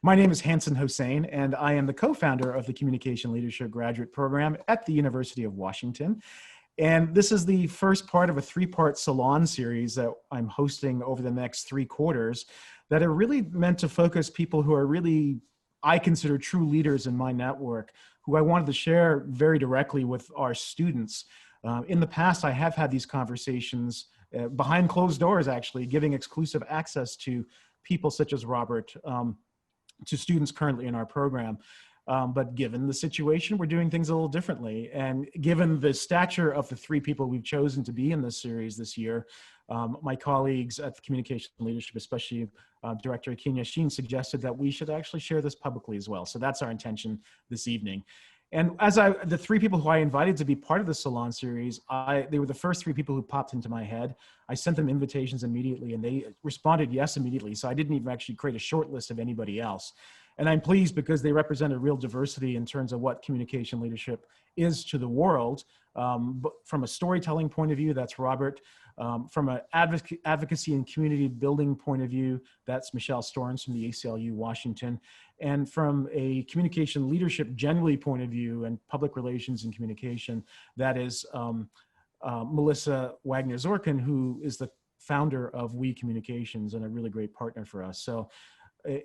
My name is Hanson Hosein, and I am the co-founder of the Communication Leadership Graduate Program at the University of Washington. And this is the first part of a three-part Salon series that I'm hosting over the next 3 quarters that are really meant to focus people who are really, I consider, true leaders in my network, who I wanted to share very directly with our students. In the past, I have had these conversations behind closed doors, actually, giving exclusive access to people such as Robert, to students currently in our program. But given the situation, we're doing things a little differently. And given the stature of the 3 people we've chosen to be in this series this year, my colleagues at the Communication Leadership, especially Director Kenya Sheen, suggested that we should actually share this publicly as well. So that's our intention this evening. And as the 3 people who I invited to be part of the Salon series, they were the first 3 people who popped into my head. I sent them invitations immediately and they responded yes immediately. So I didn't even actually create a short list of anybody else. And I'm pleased because they represent a real diversity in terms of what communication leadership is to the world. But from a storytelling point of view, that's Robert. From an advocacy and community building point of view, that's Michele from the ACLU Washington. And from a communication leadership generally point of view and public relations and communication, that is Melissa Waggener Zorkin, who is the founder of We Communications and a really great partner for us. So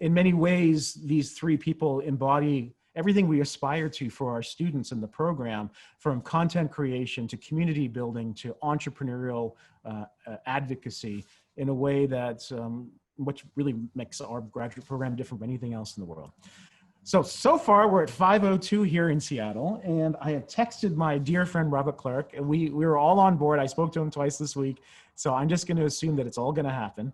in many ways, these 3 people embody everything we aspire to for our students in the program, from content creation to community building to entrepreneurial advocacy, in a way that which really makes our graduate program different from anything else in the world. So far we're at 5:02 here in Seattle, and I have texted my dear friend Robert Clark, and we were all on board. I spoke to him twice this week, so I'm just going to assume that it's all going to happen.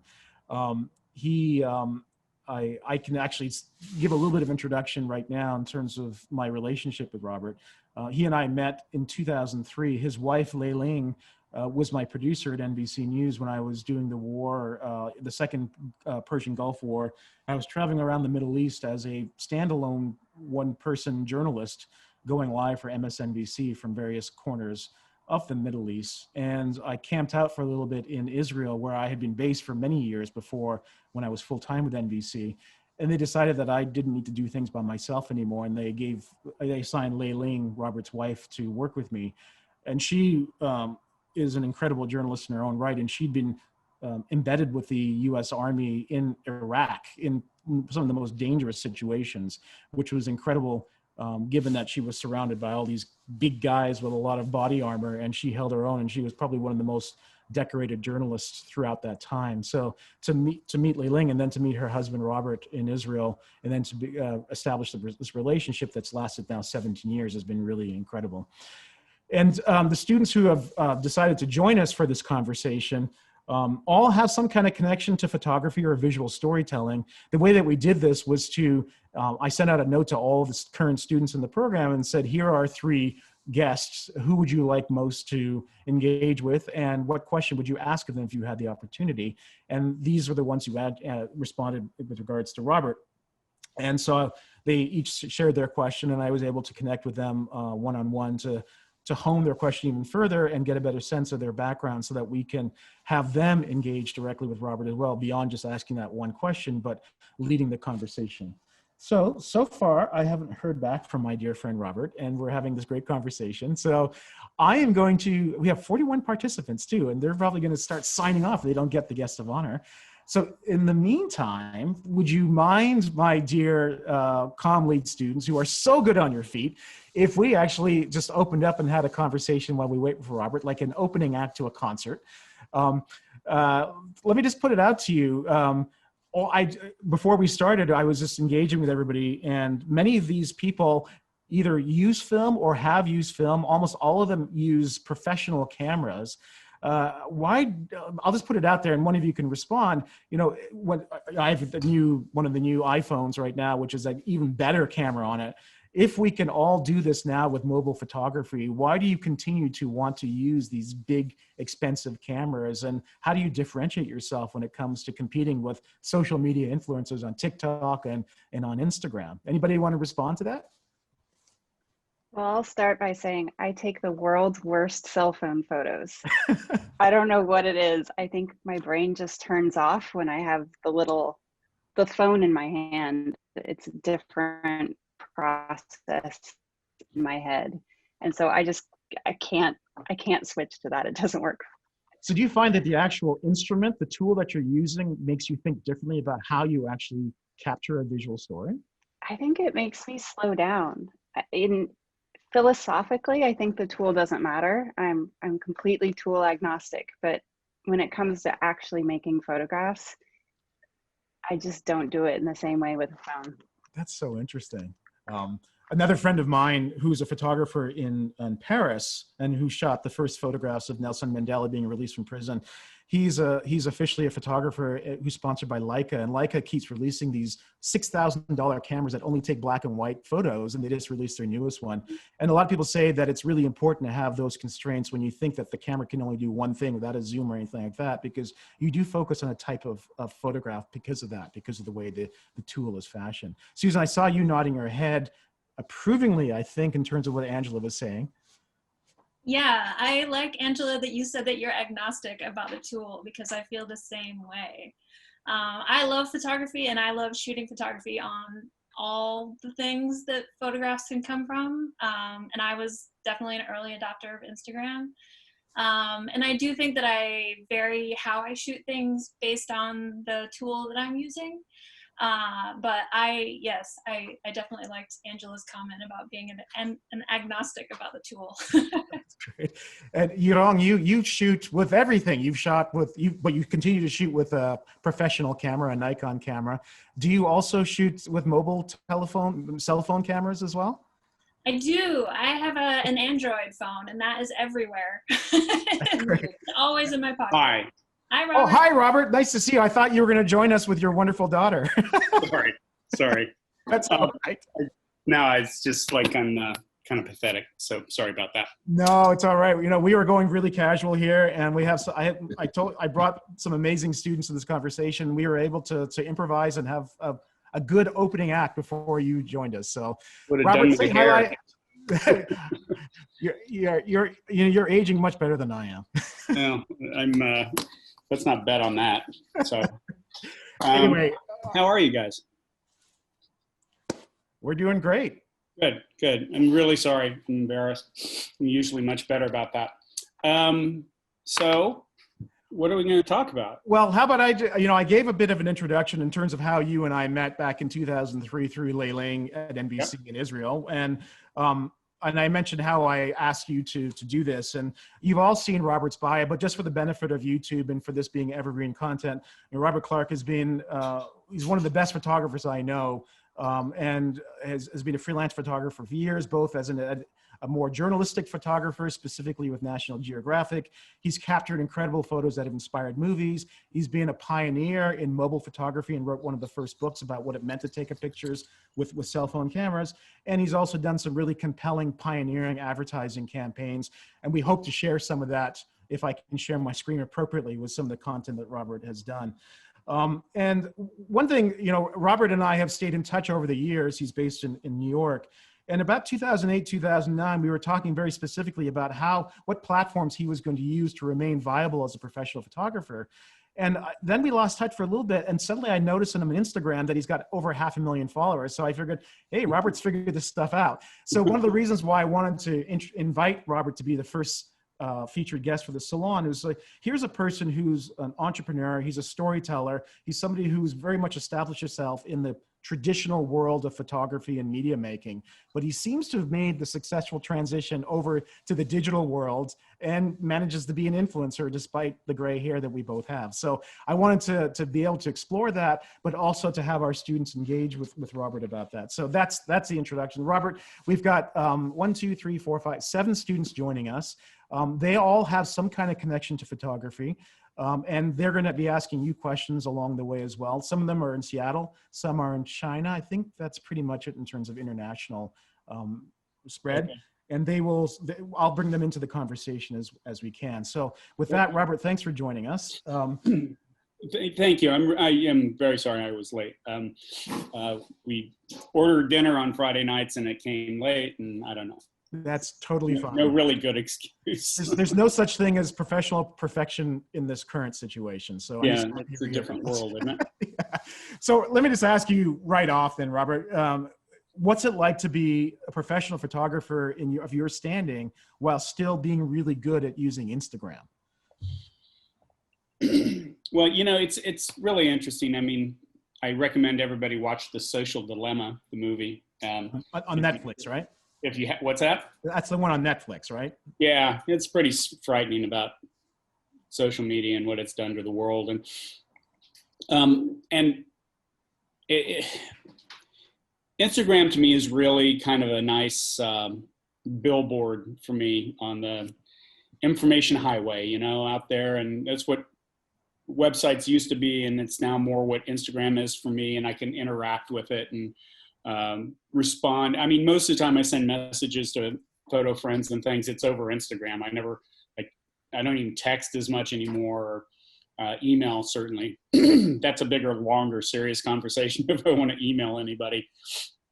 I can actually give a little bit of introduction right now in terms of my relationship with Robert. He and I met in 2003. His wife, Lei Ling, was my producer at NBC News when I was doing the war, the second Persian Gulf War. I was traveling around the Middle East as a standalone one-person journalist going live for MSNBC from various corners of the Middle East. And I camped out for a little bit in Israel, where I had been based for many years before when I was full-time with NBC. And they decided that I didn't need to do things by myself anymore. And they assigned Lei Ling, Robert's wife, to work with me. And she is an incredible journalist in her own right. And she'd been embedded with the US Army in Iraq in some of the most dangerous situations, which was incredible. Given that she was surrounded by all these big guys with a lot of body armor, and she held her own, and she was probably one of the most decorated journalists throughout that time. So to meet Lei Ling, and then to meet her husband Robert in Israel, and then to establish this relationship that's lasted now 17 years has been really incredible. And the students who have decided to join us for this conversation all have some kind of connection to photography or visual storytelling. The way that we did this was I sent out a note to all the current students in the program and said, here are 3 guests. Who would you like most to engage with? And what question would you ask of them if you had the opportunity? And these were the ones who responded with regards to Robert. And so they each shared their question, and I was able to connect with them one-on-one to hone their question even further and get a better sense of their background, so that we can have them engage directly with Robert as well, beyond just asking that one question, but leading the conversation. So far, I haven't heard back from my dear friend Robert, and we're having this great conversation. So we have 41 participants too, and they're probably going to start signing off if they don't get the guest of honor. So in the meantime, would you mind, my dear comm lead students who are so good on your feet, if we actually just opened up and had a conversation while we wait for Robert, like an opening act to a concert? Let me just put it out to you. Before we started, I was just engaging with everybody, and many of these people either use film or have used film. Almost all of them use professional cameras. I'll just put it out there, and one of you can respond. You know, when I have one of the new iPhones right now, which is an even better camera on it. If we can all do this now with mobile photography, why do you continue to want to use these big, expensive cameras? And how do you differentiate yourself when it comes to competing with social media influencers on TikTok and on Instagram? Anybody want to respond to that? Well, I'll start by saying I take the world's worst cell phone photos. I don't know what it is. I think my brain just turns off when I have the phone in my hand. it's a different process in my head. And so I can't switch to that. It doesn't work. So do you find that the actual instrument, the tool that you're using, makes you think differently about how you actually capture a visual story? I think it makes me slow down. Philosophically, I think the tool doesn't matter. I'm completely tool agnostic, but when it comes to actually making photographs, I just don't do it in the same way with a phone. That's so interesting. Another friend of mine who's a photographer in Paris and who shot the first photographs of Nelson Mandela being released from prison, he's officially a photographer who's sponsored by Leica, and Leica keeps releasing these $6,000 cameras that only take black and white photos, and they just released their newest one. And a lot of people say that it's really important to have those constraints when you think that the camera can only do one thing without a zoom or anything like that, because you do focus on a type of photograph because of that, because of the way the tool is fashioned. Susan, I saw you nodding your head approvingly, I think, in terms of what Angela was saying. Yeah, I like, Angela, that you said that you're agnostic about the tool, because I feel the same way. I love photography, and I love shooting photography on all the things that photographs can come from. And I was definitely an early adopter of Instagram. And I do think that I vary how I shoot things based on the tool that I'm using. But I definitely liked Angela's comment about being an agnostic about the tool. That's great. And Yurong, you shoot with everything. You've shot with but you continue to shoot with a professional camera, a Nikon camera. Do you also shoot with cell phone cameras as well? I do. I have an Android phone, and that is everywhere. It's always in my pocket. Hi. Hi, Robert. Oh, hi, Robert. Nice to see you. I thought you were going to join us with your wonderful daughter. Sorry. That's all right. No, it's just like I'm kind of pathetic. So sorry about that. No, it's all right. You know, we were going really casual here, and we have. I brought some amazing students to this conversation. We were able to improvise and have a good opening act before you joined us. So, Robert, say hi. You're aging much better than I am. Well, I'm. Let's not bet on that. So, anyway, how are you guys? We're doing great. Good. I'm really sorry. I'm embarrassed. I'm usually much better about that. So, what are we going to talk about? Well, how about I gave a bit of an introduction in terms of how you and I met back in 2003 through Lei Ling at NBC in Israel. And I mentioned how I asked you to do this, and you've all seen Robert's bio, but just for the benefit of YouTube and for this being evergreen content, Robert Clark has been, he's one of the best photographers I know, and has been a freelance photographer for years, both as a more journalistic photographer, specifically with National Geographic. He's captured incredible photos that have inspired movies. He's been a pioneer in mobile photography and wrote one of the first books about what it meant to take pictures with cell phone cameras. And he's also done some really compelling pioneering advertising campaigns. And we hope to share some of that, if I can share my screen appropriately, with some of the content that Robert has done. And one thing, Robert and I have stayed in touch over the years. He's based in New York. And about 2008, 2009, we were talking very specifically about what platforms he was going to use to remain viable as a professional photographer. And then we lost touch for a little bit, and suddenly I noticed on him on Instagram that he's got over 500,000 followers. So I figured, hey, Robert's figured this stuff out. So one of the reasons why I wanted to invite Robert to be the first featured guest for the Salon is like, here's a person who's an entrepreneur, he's a storyteller, he's somebody who's very much established himself in the traditional world of photography and media making, but he seems to have made the successful transition over to the digital world and manages to be an influencer despite the gray hair that we both have. So I wanted to be able to explore that, but also to have our students engage with Robert about that. So that's the introduction. Robert, we've got 7 students joining us. They all have some kind of connection to photography. And they're going to be asking you questions along the way as well. Some of them are in Seattle, some are in China. I think that's pretty much it in terms of international spread. Okay. And I'll bring them into the conversation as we can. So with that, Robert, thanks for joining us. Thank you. I am very sorry I was late. We ordered dinner on Friday nights and it came late, and I don't know. That's totally fine. No really good excuse. There's no such thing as professional perfection in this current situation. So Yeah, it's a different reiterate. world, isn't it? Yeah. So let me just ask you right off then, Robert, what's it like to be a professional photographer of your standing while still being really good at using Instagram? Well, it's really interesting. I mean, I recommend everybody watch The Social Dilemma, the movie. On Netflix, right? What's that? That's the one on Netflix, right? Yeah, it's pretty frightening about social media and what it's done to the world. And Instagram to me is really kind of a nice billboard for me on the information highway, out there. And that's what websites used to be, and it's now more what Instagram is for me, and I can interact with it and respond. I mean, most of the time I send messages to photo friends and things, it's over Instagram. I don't even text as much anymore, or email certainly. That's a bigger, longer, serious conversation if I want to email anybody.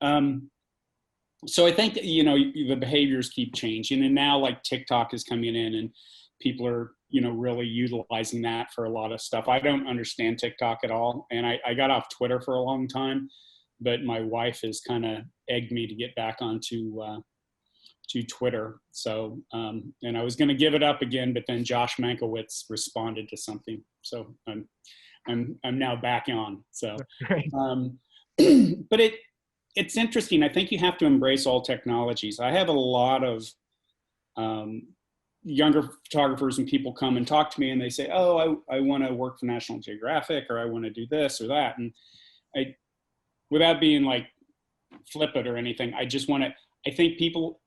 So I think, the behaviors keep changing, and now like TikTok is coming in and people are, really utilizing that for a lot of stuff. I don't understand TikTok at all. And I got off Twitter for a long time, but my wife has kind of egged me to get back onto to Twitter. So, and I was going to give it up again, but then Josh Mankiewicz responded to something. So I'm now back on. So, but it's interesting. I think you have to embrace all technologies. I have a lot of younger photographers and people come and talk to me and they say, oh, I want to work for National Geographic, or I want to do this or that. And without being like flippant or anything, I think people,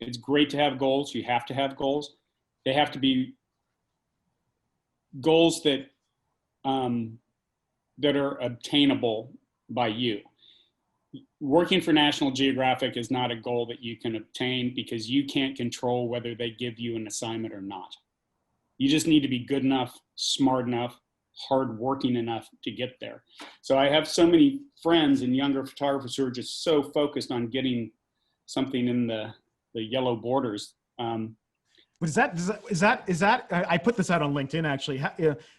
it's great to have goals. You have to have goals. They have to be goals that are obtainable by you. Working for National Geographic is not a goal that you can obtain because you can't control whether they give you an assignment or not. You just need to be good enough, smart enough, hardworking enough to get there. So I have so many friends and younger photographers who are just so focused on getting something in the yellow borders. But is that? I put this out on LinkedIn actually.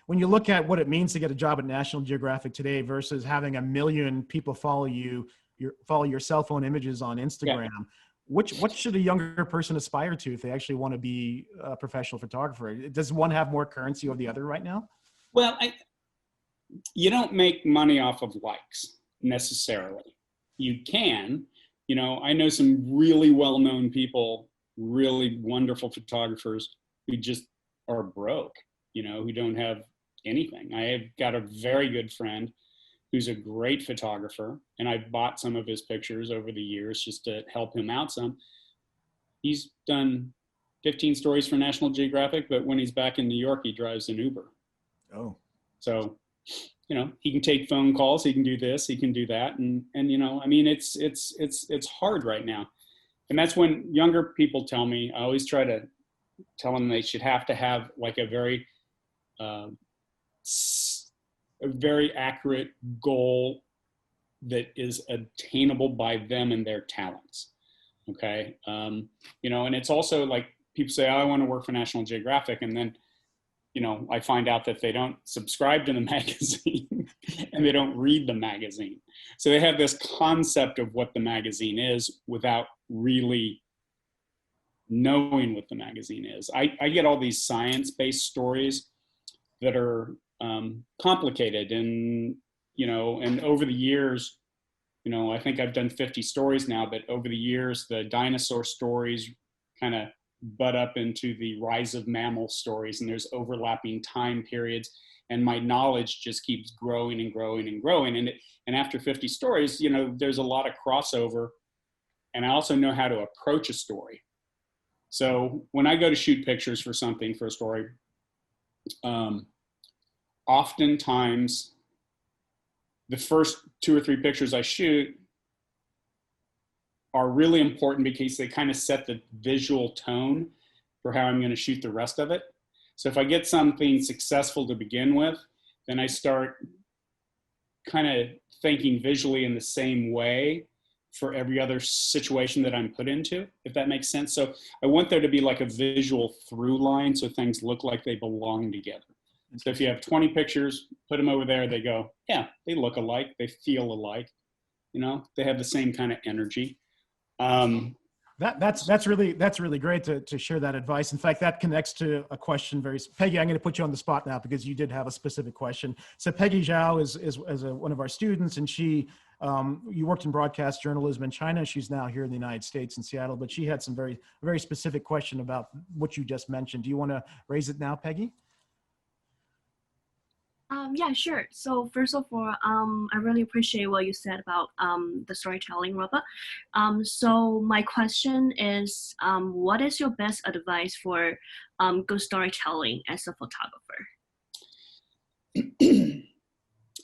When you look at what it means to get a job at National Geographic today versus having 1 million people follow your cell phone images on Instagram, yeah. What should a younger person aspire to if they actually want to be a professional photographer? Does one have more currency over the other right now? Well, you don't make money off of likes necessarily. You can, I know some really well-known people, really wonderful photographers who just are broke, who don't have anything. I have got a very good friend who's a great photographer, and I've bought some of his pictures over the years just to help him out some. He's done 15 stories for National Geographic, but when he's back in New York, he drives an Uber. Oh. So, he can take phone calls, he can do this, he can do that. And I mean, it's hard right now. And that's when younger people tell me, I always try to tell them they should have to have like a very accurate goal that is attainable by them and their talents. Okay. And it's also like people say, oh, I want to work for National Geographic. And then, I find out that they don't subscribe to the magazine and they don't read the magazine. So they have this concept of what the magazine is without really knowing what the magazine is. I get all these science-based stories that are complicated and over the years, I think I've done 50 stories now, but over the years, the dinosaur stories kind of butt up into the rise of mammal stories, and there's overlapping time periods, and my knowledge just keeps growing and growing and growing. And after 50 stories, there's a lot of crossover, and I also know how to approach a story. So when I go to shoot pictures for something, for a story, oftentimes the first 2 or 3 pictures I shoot are really important because they kind of set the visual tone for how I'm going to shoot the rest of it. So if I get something successful to begin with, then I start kind of thinking visually in the same way for every other situation that I'm put into, if that makes sense. So I want there to be like a visual through line so things look like they belong together. So if you have 20 pictures, put them over there, they go, yeah, they look alike, they feel alike, you know, they have the same kind of energy. That's really great to share that advice. In fact, that connects to a question Peggy, I'm going to put you on the spot now because you did have a specific question. So Peggy Zhao is one of our students, and she, you worked in broadcast journalism in China. She's now here in the United States in Seattle, but she had some very specific question about what you just mentioned. Do you want to raise it now, Peggy? Yeah, sure. So first of all, I really appreciate what you said about the storytelling, Robert. So my question is, what is your best advice for good storytelling as a photographer?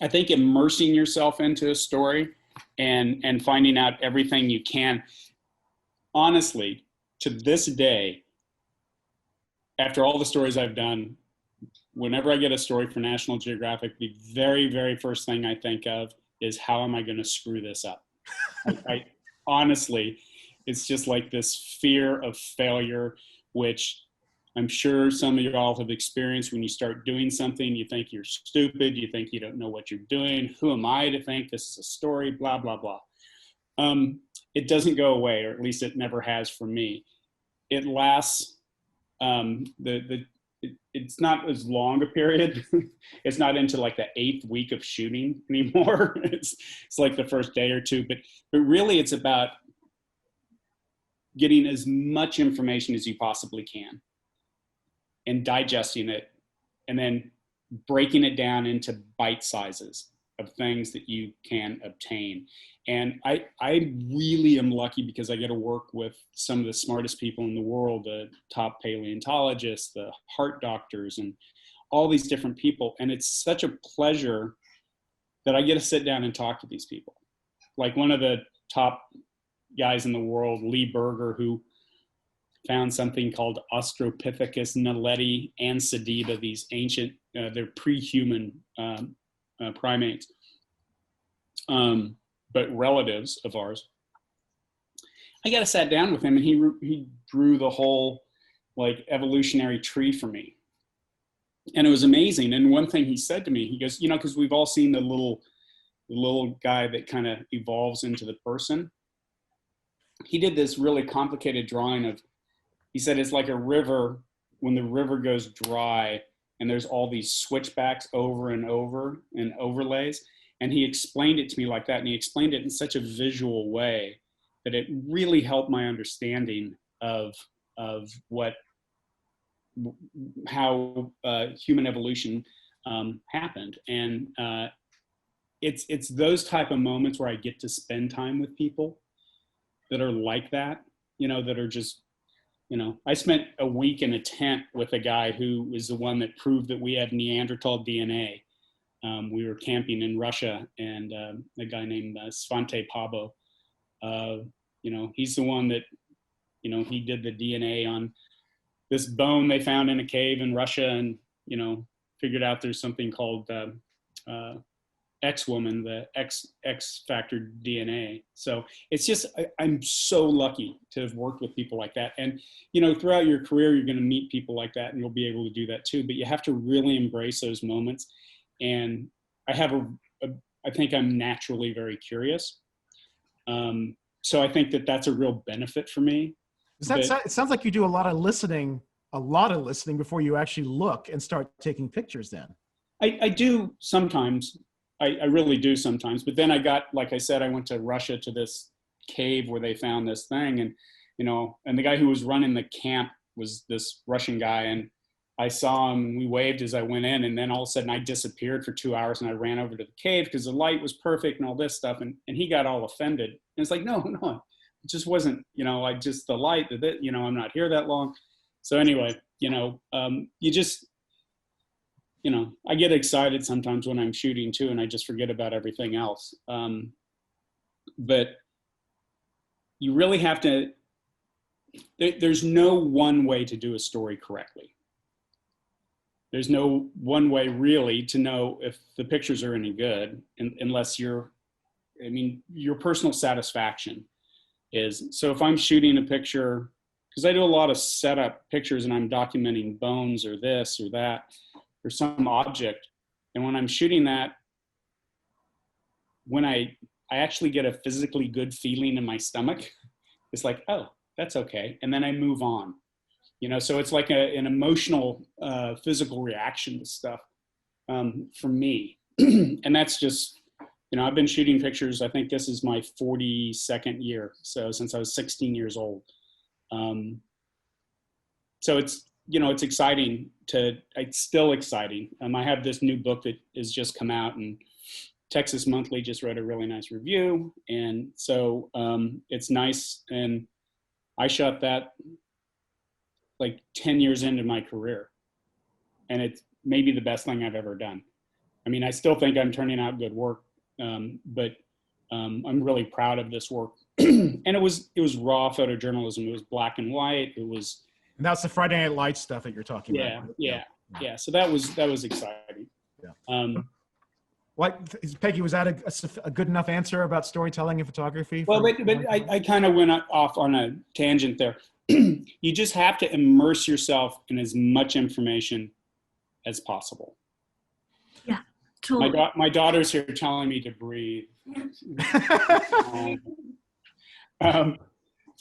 I think immersing yourself into a story and finding out everything you can. Honestly, to this day, after all the stories I've done, whenever I get a story for National Geographic, the very, very first thing I think of is how am I going to screw this up? I honestly, it's just like this fear of failure, which I'm sure some of you all have experienced. When you start doing something, you think you're stupid, you think you don't know what you're doing. Who am I to think this is a story, blah, blah, blah. It doesn't go away, or at least it never has for me. It lasts, it's not as long a period. It's not into like the 8th week of shooting anymore. It's like the first day or two, but really it's about getting as much information as you possibly can and digesting it, and then breaking it down into bite sizes of things that you can obtain. And I really am lucky because I get to work with some of the smartest people in the world, the top paleontologists, the heart doctors, and all these different people. And it's such a pleasure that I get to sit down and talk to these people. Like one of the top guys in the world, Lee Berger, who found something called Australopithecus naledi and sediba, these ancient, they're pre-human primates, but relatives of ours. I got to sat down with him, and he drew the whole like evolutionary tree for me. And it was amazing. And one thing he said to me, he goes, you know, because we've all seen the little guy that kind of evolves into the person. He did this really complicated drawing of, he said it's like a river when the river goes dry and there's all these switchbacks over and over and overlays. And he explained it to me like that. And he explained it in such a visual way that it really helped my understanding of how human evolution happened. And it's those type of moments where I get to spend time with people that are like that, you know, that are just, you know, I spent a week in a tent with a guy who is the one that proved that we have Neanderthal DNA. We were camping in Russia, and a guy named Svante Pabo, you know, he's the one that, you know, he did the DNA on this bone they found in a cave in Russia, and, you know, figured out there's something called X-woman, the X factor DNA. So it's just, I'm so lucky to have worked with people like that. And, you know, throughout your career, you're going to meet people like that, and you'll be able to do that too. But you have to really embrace those moments. And I think I'm naturally very curious. So I think that's a real benefit for me. It sounds like you do a lot of listening before you actually look and start taking pictures then. I do sometimes. I really do sometimes. But then like I said, I went to Russia to this cave where they found this thing, and, you know, and the guy who was running the camp was this Russian guy, and I saw him, we waved as I went in, and then all of a sudden I disappeared for 2 hours, and I ran over to the cave because the light was perfect and all this stuff, and he got all offended. And it's like, no, it just wasn't, you know, the light, you know, I'm not here that long. So anyway, you know, you just, you know, I get excited sometimes when I'm shooting too, and I just forget about everything else. But you really have to, there's no one way to do a story correctly. There's no one way really to know if the pictures are any good, unless you're I mean, your personal satisfaction is, so if I'm shooting a picture, because I do a lot of setup pictures and I'm documenting bones or this or that or some object. And when I'm shooting that, when I actually get a physically good feeling in my stomach, it's like, oh, that's okay. And then I move on, you know, so it's like an emotional, physical reaction to stuff for me. And that's just, you know, I've been shooting pictures. I think this is my 42nd year. So since I was 16 years old. So it's, you know, it's exciting it's still exciting. I have this new book that has just come out, and Texas Monthly just wrote a really nice review. And so it's nice. And I shot that like 10 years into my career. And it's maybe the best thing I've ever done. I mean, I still think I'm turning out good work, but I'm really proud of this work. And it was raw photojournalism. It was black and white. It was. And that's the Friday Night Lights stuff that you're talking about. Yeah. So that was exciting. Yeah. What, Peggy, was that a good enough answer about storytelling and photography? Well, but I kind of went off on a tangent there. You just have to immerse yourself in as much information as possible. Yeah, totally. My daughter's here telling me to breathe. And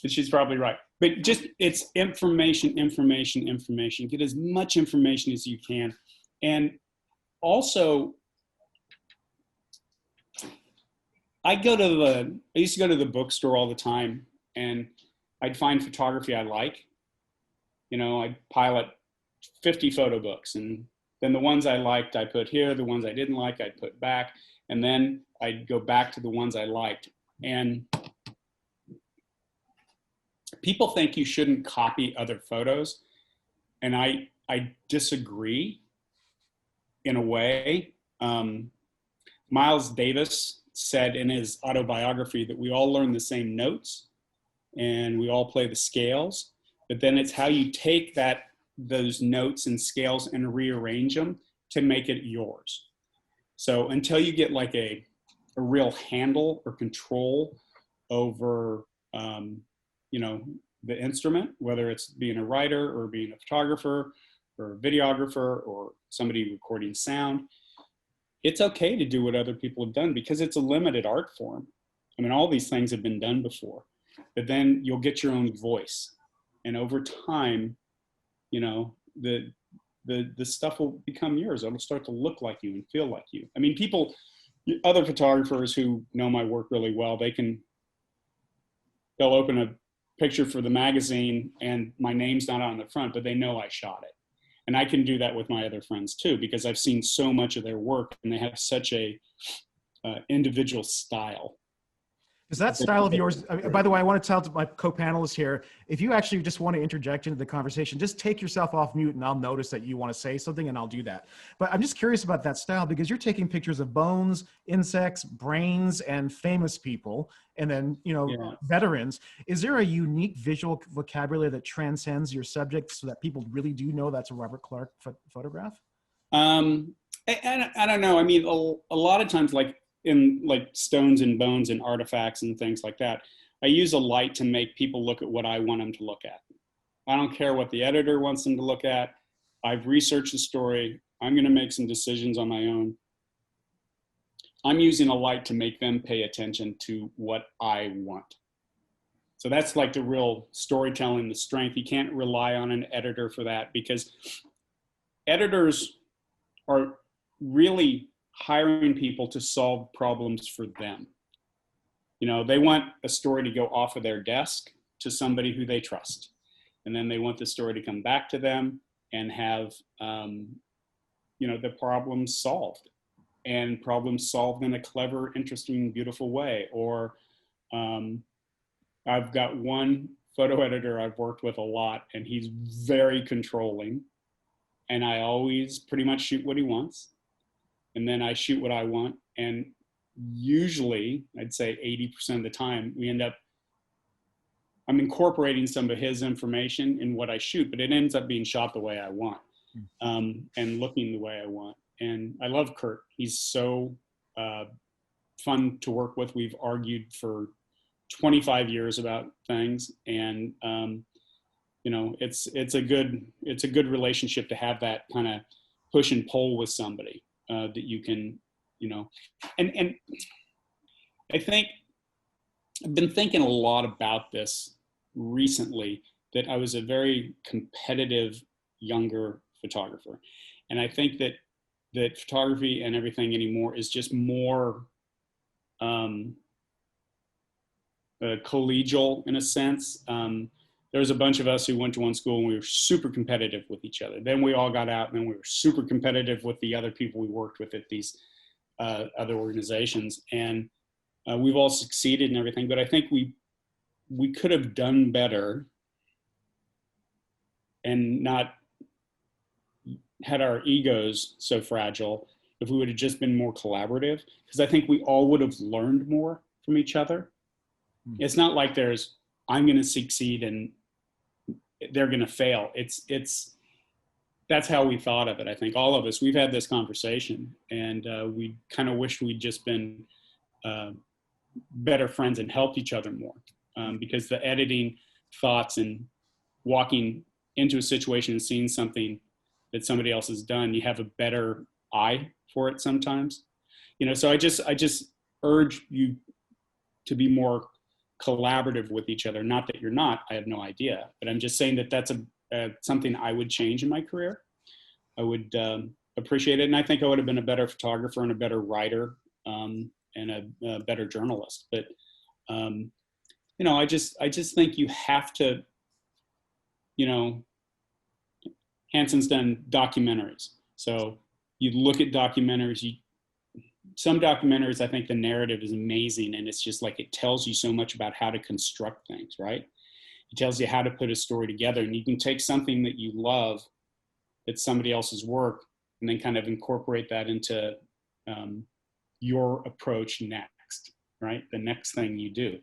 she's probably right. But just, it's information. Get as much information as you can. And also, I used to go to the bookstore all the time, and I'd find photography I like. You know, I'd pilot 50 photo books, and then the ones I liked, I put here, the ones I didn't like, I'd put back, and then I'd go back to the ones I liked. And people think you shouldn't copy other photos, and I disagree in a way. Miles Davis said in his autobiography that we all learn the same notes and we all play the scales, but then it's how you take those notes and scales and rearrange them to make it yours. So until you get like a real handle or control over, you know, the instrument, whether it's being a writer or being a photographer or a videographer or somebody recording sound, it's okay to do what other people have done because it's a limited art form. I mean, all these things have been done before, but then you'll get your own voice. And over time, you know, the stuff will become yours. It'll start to look like you and feel like you. I mean, other photographers who know my work really well, they'll open a picture for the magazine and my name's not on the front, but they know I shot it. And I can do that with my other friends too, because I've seen so much of their work and they have such a individual style. Is that style of yours, by the way, I want to tell to my co-panelists here, if you actually just want to interject into the conversation, just take yourself off mute and I'll notice that you want to say something and I'll do that. But I'm just curious about that style because you're taking pictures of bones, insects, brains, and famous people, and then, you know, veterans. Is there a unique visual vocabulary that transcends your subject so that people really do know that's a Robert Clark photograph? I don't know. I mean, a lot of times, like, in like stones and bones and artifacts and things like that, I use a light to make people look at what I want them to look at. I don't care what the editor wants them to look at. I've researched the story. I'm going to make some decisions on my own. I'm using a light to make them pay attention to what I want. So that's like the real storytelling, the strength. You can't rely on an editor for that because editors are really hiring people to solve problems for them. You know, they want a story to go off of their desk to somebody who they trust. And then they want the story to come back to them and have, you know, the problem solved, and problems solved in a clever, interesting, beautiful way. Or I've got one photo editor I've worked with a lot, and he's very controlling. And I always pretty much shoot what he wants. And then I shoot what I want. And usually, I'd say 80% of the time, I'm incorporating some of his information in what I shoot, but it ends up being shot the way I want, and looking the way I want. And I love Kurt. He's so fun to work with. We've argued for 25 years about things, and you know, it's a good relationship to have, that kind of push and pull with somebody that you can, you know, and I think I've been thinking a lot about this recently, that I was a very competitive younger photographer, and I think that photography and everything anymore is just more collegial in a sense. There was a bunch of us who went to one school and we were super competitive with each other. Then we all got out and then we were super competitive with the other people we worked with at these other organizations. And we've all succeeded and everything, but I think we could have done better and not had our egos so fragile if we would have just been more collaborative, because I think we all would have learned more from each other. It's not like there's, I'm going to succeed and they're going to fail. That's how we thought of it. I think all of us, we've had this conversation, and we kind of wish we'd just been better friends and helped each other more, because the editing thoughts and walking into a situation and seeing something that somebody else has done, you have a better eye for it sometimes, you know. So I just urge you to be more collaborative with each other. Not that you're not, I have no idea, but I'm just saying that that's something I would change in my career. I would appreciate it, and I think I would have been a better photographer and a better writer, and a better journalist. But you know, I just think you have to, you know, Hanson's done documentaries, so you look at documentaries. Some documentaries, I think the narrative is amazing, and it's just like, it tells you so much about how to construct things, right? It tells you how to put a story together, and you can take something that you love, that's somebody else's work, and then kind of incorporate that into your approach next, right? The next thing you do.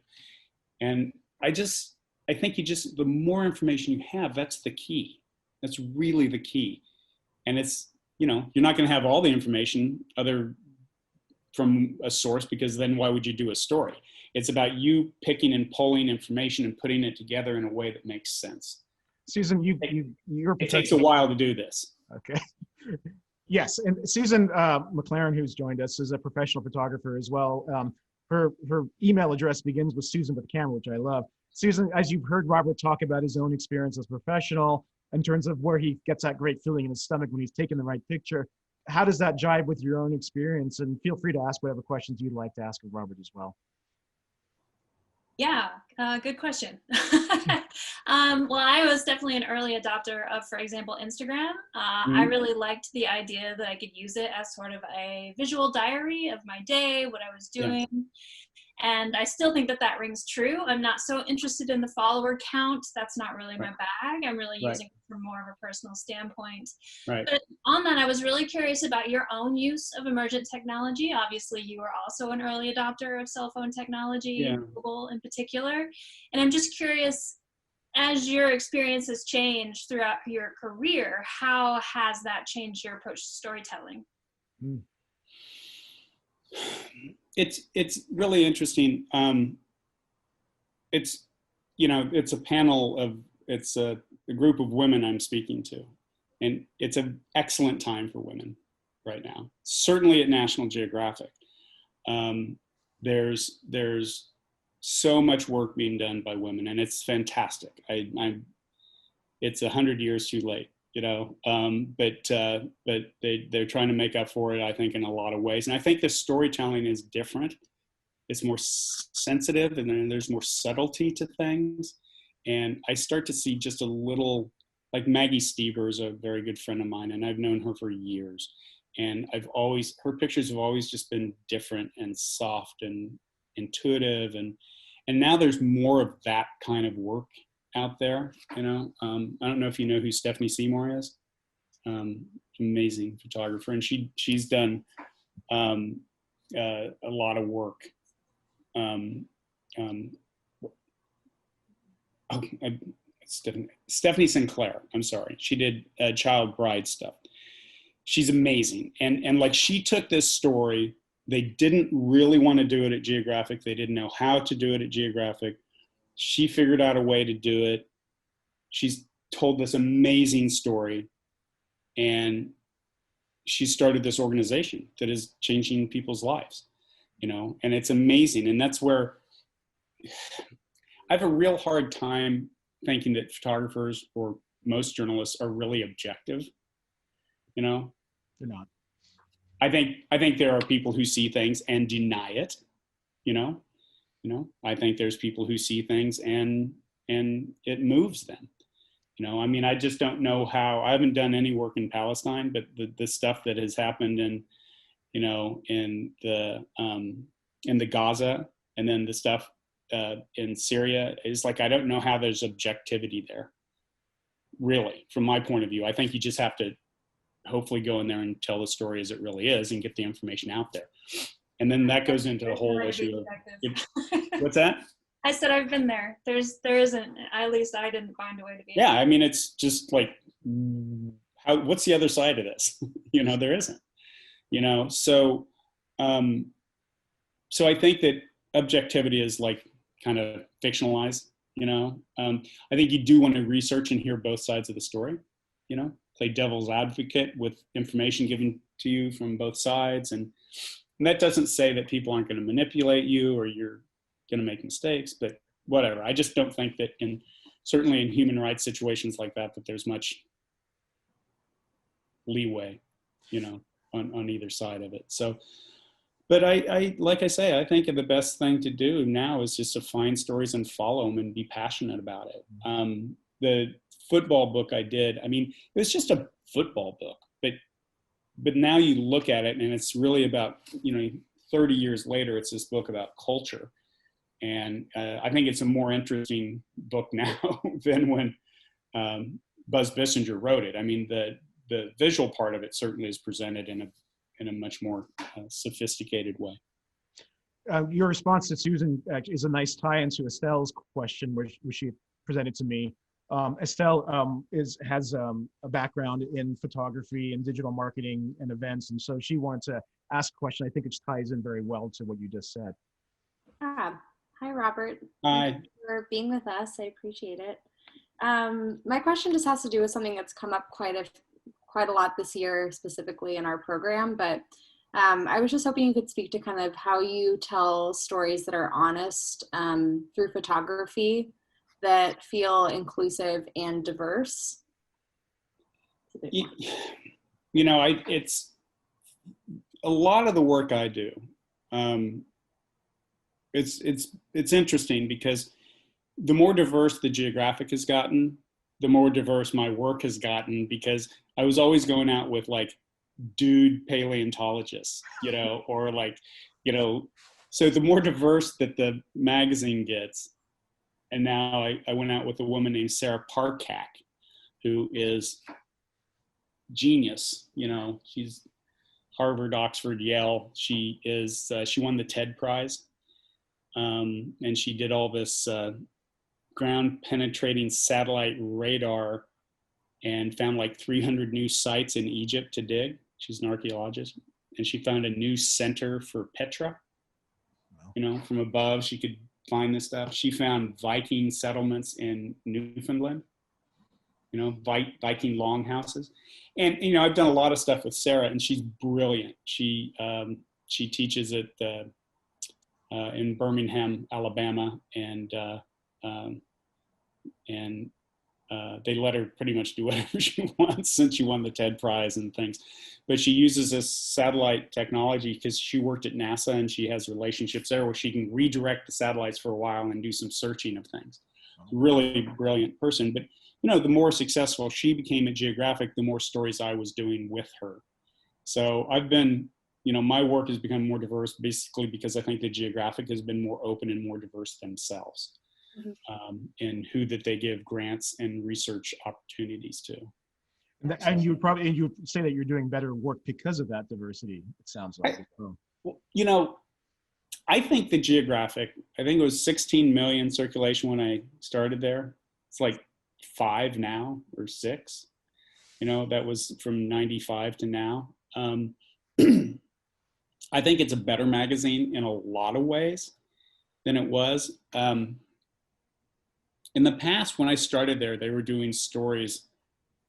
And I think the more information you have, that's the key. That's really the key. And it's, you know, you're not going to have all the information from a source, because then why would you do a story? It's about you picking and pulling information and putting it together in a way that makes sense. Susan, it takes a while to do this. Okay. Yes, and Susan McLaren, who's joined us, is a professional photographer as well. Her email address begins with Susan with a camera, which I love. Susan, as you've heard Robert talk about his own experience as a professional, in terms of where he gets that great feeling in his stomach when he's taking the right picture, how does that jive with your own experience? And feel free to ask whatever questions you'd like to ask of Robert as well. Yeah, good question. Well, I was definitely an early adopter of, for example, Instagram. I really liked the idea that I could use it as sort of a visual diary of my day, what I was doing. Yeah. And I still think that rings true. I'm not so interested in the follower count. That's not really my bag. I'm really using it from more of a personal standpoint. Right. But on that, I was really curious about your own use of emergent technology. Obviously, you are also an early adopter of cell phone technology, mobile in particular. And I'm just curious, as your experience has changed throughout your career, how has that changed your approach to storytelling? It's really interesting. It's, you know, it's a panel of, it's a group of women I'm speaking to, and it's an excellent time for women right now. Certainly at National Geographic, there's so much work being done by women, and it's fantastic. It's 100 years too late, you know, but they're trying to make up for it, I think, in a lot of ways. And I think the storytelling is different. It's more sensitive, and then there's more subtlety to things. And I start to see just a little, like Maggie Stever is a very good friend of mine, and I've known her for years. And her pictures have always just been different and soft and intuitive. And now there's more of that kind of work out there, you know. I don't know if you know who Stephanie Seymour is. Amazing photographer, and she's done a lot of work. Stephanie Sinclair, I'm sorry. She did child bride stuff. She's amazing, and like, she took this story They didn't really want to do it at Geographic. They didn't know how to do it at Geographic. She figured out a way to do it. She's told this amazing story, and she started this organization that is changing people's lives, you know, and it's amazing. And that's where I have a real hard time thinking that photographers or most journalists are really objective, you know. They're not. I think there are people who see things and deny it, you know. I think there's people who see things and it moves them, you know. I mean, I just don't know how. I haven't done any work in Palestine, but the stuff that has happened in, you know, in the Gaza, and then the stuff in Syria is like, I don't know how there's objectivity there, really, from my point of view. I think you just have to hopefully go in there and tell the story as it really is and get the information out there. And then that goes into the whole issue of, what's that? I said I've been there. There isn't, at least I didn't find a way to be. Yeah, I mean, it's just like, what's the other side of this? You know, there isn't, you know. So so I think that objectivity is like kind of fictionalized, you know. I think you do want to research and hear both sides of the story, you know, play devil's advocate with information given to you from both sides. And that doesn't say that people aren't going to manipulate you or you're going to make mistakes, but whatever. I just don't think that certainly in human rights situations like that there's much leeway, you know, on either side of it. So, but I like I say, I think the best thing to do now is just to find stories and follow them and be passionate about it. The football book I did, I mean, it was just a football book, but now you look at it and it's really about, you know, 30 years later, it's this book about culture. And I think it's a more interesting book now than when Buzz Bissinger wrote it. I mean, the visual part of it certainly is presented in a much more sophisticated way. Your response to Susan is a nice tie-into Estelle's question, which she presented to me. Estelle has a background in photography and digital marketing and events, and so she wanted to ask a question. I think it ties in very well to what you just said. Hi, Robert. Hi. Thank you for being with us. I appreciate it. My question just has to do with something that's come up quite a lot this year, specifically in our program, but I was just hoping you could speak to kind of how you tell stories that are honest through photography that feel inclusive and diverse. You know, it's a lot of the work I do. It's interesting because the more diverse the Geographic has gotten, the more diverse my work has gotten, because I was always going out with like dude paleontologists, you know, or like, you know, so the more diverse that the magazine gets. And now I went out with a woman named Sarah Parkak, who is genius. You know, she's Harvard, Oxford, Yale. She won the TED Prize. And she did all this ground penetrating satellite radar and found like 300 new sites in Egypt to dig. She's an archaeologist. And she found a new center for Petra. Wow. You know, from above, she could find this stuff. She found Viking settlements in Newfoundland, you know, Viking longhouses. And, you know, I've done a lot of stuff with Sarah, and she's brilliant. She teaches at in Birmingham, Alabama, and they let her pretty much do whatever she wants since she won the TED Prize and things. But she uses this satellite technology because she worked at NASA and she has relationships there where she can redirect the satellites for a while and do some searching of things. Really brilliant person. But, you know, the more successful she became at Geographic, the more stories I was doing with her. So I've been, you know, my work has become more diverse basically because I think the Geographic has been more open and more diverse themselves. In who that they give grants and research opportunities to. And you would say that you're doing better work because of that diversity, it sounds like. Well, you know, I think the Geographic, I think it was 16 million circulation when I started there. It's like 5 now or 6, you know, that was from 95 to now. I think it's a better magazine in a lot of ways than it was. In the past, when I started there, they were doing stories.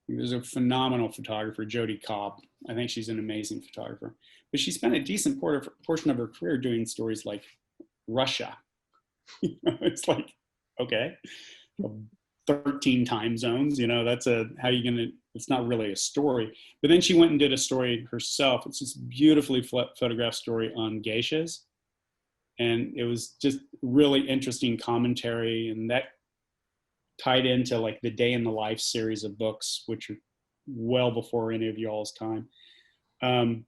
There's a phenomenal photographer, Jody Cobb. I think she's an amazing photographer. But she spent a decent portion of her career doing stories like Russia. It's like, okay, 13 time zones, that's it's not really a story. But then she went and did a story herself. It's this beautifully photographed story on geishas. And it was just really interesting commentary. And that tied into like the Day in the Life series of books, which are well before any of y'all's time. But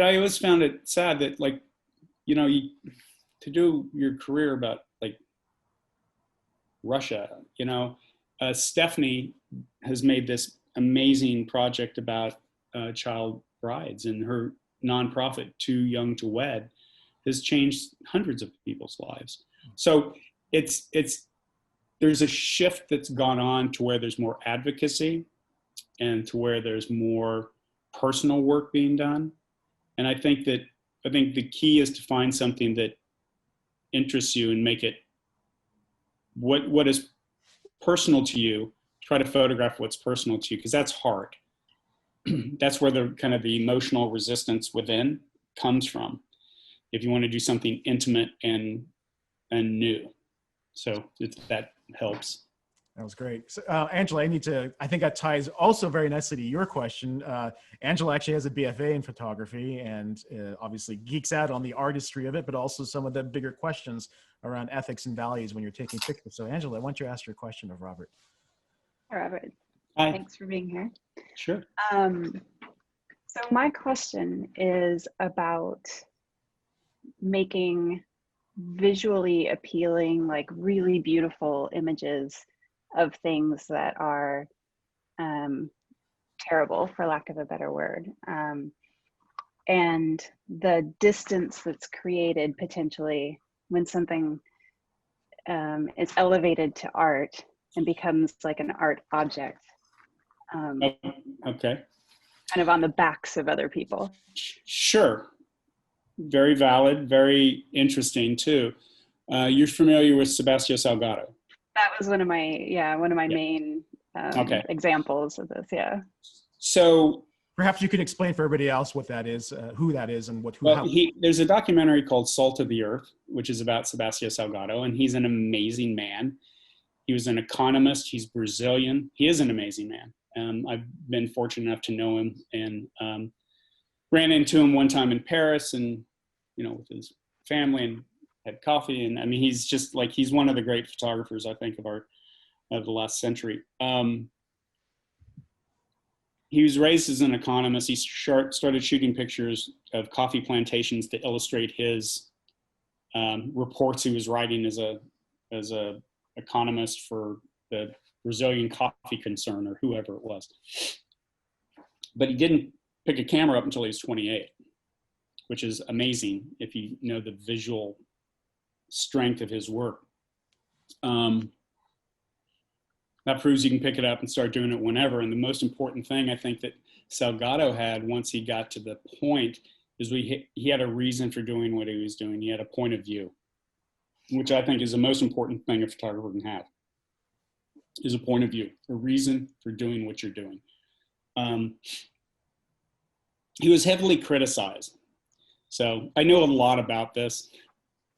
I always found it sad that to do your career about like Russia, Stephanie has made this amazing project about child brides, and her nonprofit, Too Young to Wed, has changed hundreds of people's lives. So there's a shift that's gone on to where there's more advocacy and to where there's more personal work being done. And I think the key is to find something that interests you and make it what is personal to you. Try to photograph what's personal to you, because that's hard. That's where the kind of the emotional resistance within comes from, if you want to do something intimate and new. So that helps. That was great. So, Angela, I think that ties also very nicely to your question. Angela actually has a BFA in photography and obviously geeks out on the artistry of it, but also some of the bigger questions around ethics and values when you're taking pictures. So Angela, I want you to ask your question of Robert. Hi, Robert. Hi. Thanks for being here. Sure. So my question is about making visually appealing, like really beautiful images of things that are terrible, for lack of a better word. And the distance that's created potentially when something is elevated to art and becomes like an art object. Okay. Kind of on the backs of other people. Sure. Very valid, very interesting too. You're familiar with Sebastiao Salgado? That was one of my main examples of this. Yeah. So perhaps you could explain for everybody else what that is, who that is, and there's a documentary called Salt of the Earth, which is about Sebastiao Salgado, and he's an amazing man. He was an economist. He's Brazilian. He is an amazing man. I've been fortunate enough to know him, and ran into him one time in Paris, and with his family, and had coffee. And I mean, he's one of the great photographers, I think, of the last century. He was raised as an economist. He started shooting pictures of coffee plantations to illustrate his reports he was writing as a economist for the Brazilian coffee concern or whoever it was. But he didn't pick a camera up until he was 28, which is amazing if you know the visual strength of his work. That proves you can pick it up and start doing it whenever. And the most important thing I think that Salgado had once he got to the point is he had a reason for doing what he was doing. He had a point of view, which I think is the most important thing a photographer can have, is a point of view, a reason for doing what you're doing. He was heavily criticized. So I know a lot about this,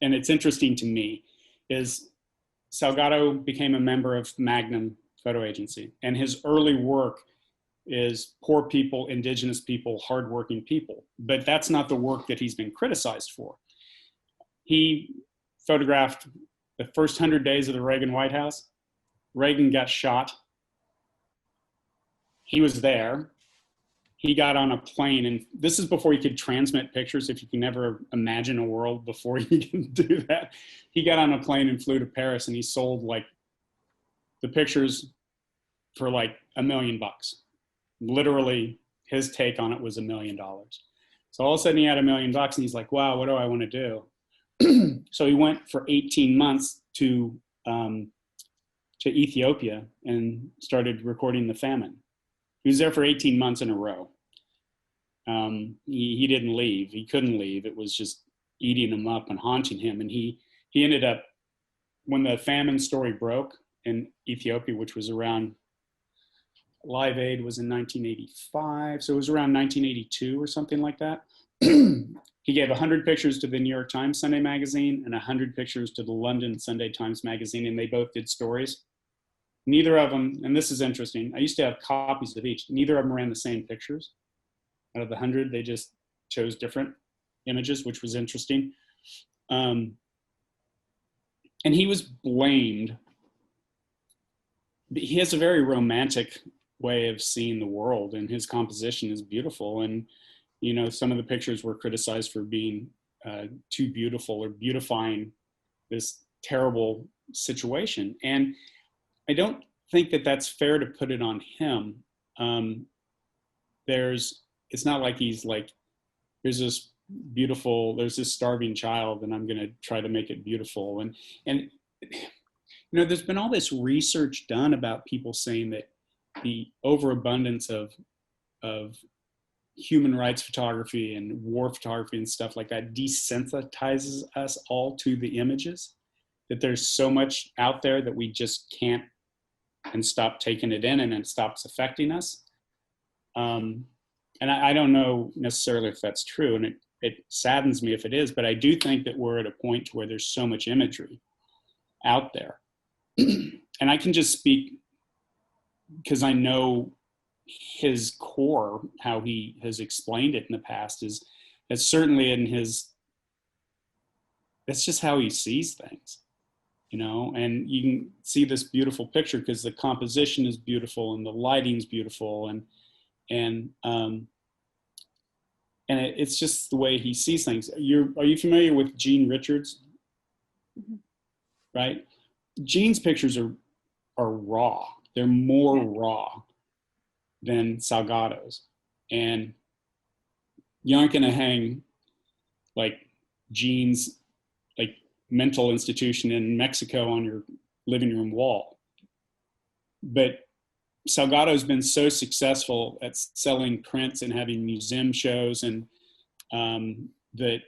and it's interesting to me, is Salgado became a member of Magnum Photo Agency, and his early work is poor people, indigenous people, hardworking people. But that's not the work that he's been criticized for. He photographed the first 100 days of the Reagan White House. Reagan got shot. He was there. He got on a plane, and this is before you could transmit pictures, if you can ever imagine a world before you can do that. He got on a plane and flew to Paris, and he sold like the pictures for like $1 million. Literally, his take on it was $1 million. So all of a sudden he had $1 million, and he's like, wow, what do I want to do? So he went for 18 months to Ethiopia and started recording the famine. He was there for 18 months in a row. He didn't leave. He couldn't leave. It was just eating him up and haunting him. And he ended up, when the famine story broke in Ethiopia, which was around, Live Aid was in 1985, so it was around 1982 or something like that. He gave 100 pictures to the New York Times Sunday magazine and 100 pictures to the London Sunday Times magazine, and they both did stories. Neither of them, and this is interesting, I used to have copies of each, neither of them ran the same pictures. Out of the 100, they just chose different images, which was interesting. And he was blamed. He has a very romantic way of seeing the world, and his composition is beautiful. And, you know, some of the pictures were criticized for being too beautiful or beautifying this terrible situation. And I don't think that that's fair to put it on him. It's not like he's like, there's this starving child and I'm going to try to make it beautiful. And, you know, there's been all this research done about people saying that the overabundance of human rights photography and war photography and stuff like that desensitizes us all to the images, that there's so much out there that we just can't and stop taking it in, and it stops affecting us. And I don't know necessarily if that's true, and it saddens me if it is, but I do think that we're at a point where there's so much imagery out there. And I can just speak because I know his core, how he has explained it in the past, is that's certainly in his, that's just how he sees things, you know. And you can see this beautiful picture because the composition is beautiful and the lighting's beautiful, and it's just the way he sees things. Are you familiar with Gene Richards? Mm-hmm. Right? Gene's pictures are raw. They're more raw than Salgado's. And you aren't going to hang like Gene's like mental institution in Mexico on your living room wall. But Salgado's been so successful at selling prints and having museum shows, and that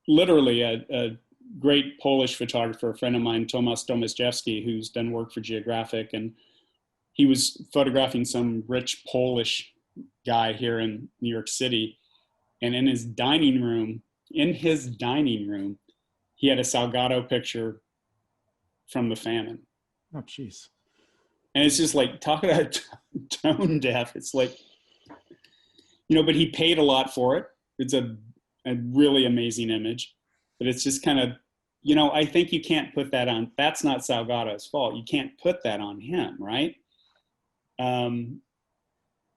literally a great Polish photographer, a friend of mine, Tomasz Tomaszewski, who's done work for Geographic, and he was photographing some rich Polish guy here in New York City, and in his dining room, he had a Salgado picture from the famine. Oh, jeez. And it's just like, talk about tone deaf. It's like, you know, but he paid a lot for it. It's a really amazing image, but it's just kind of, you know, I think you can't put that on, that's not Salgado's fault. You can't put that on him, right?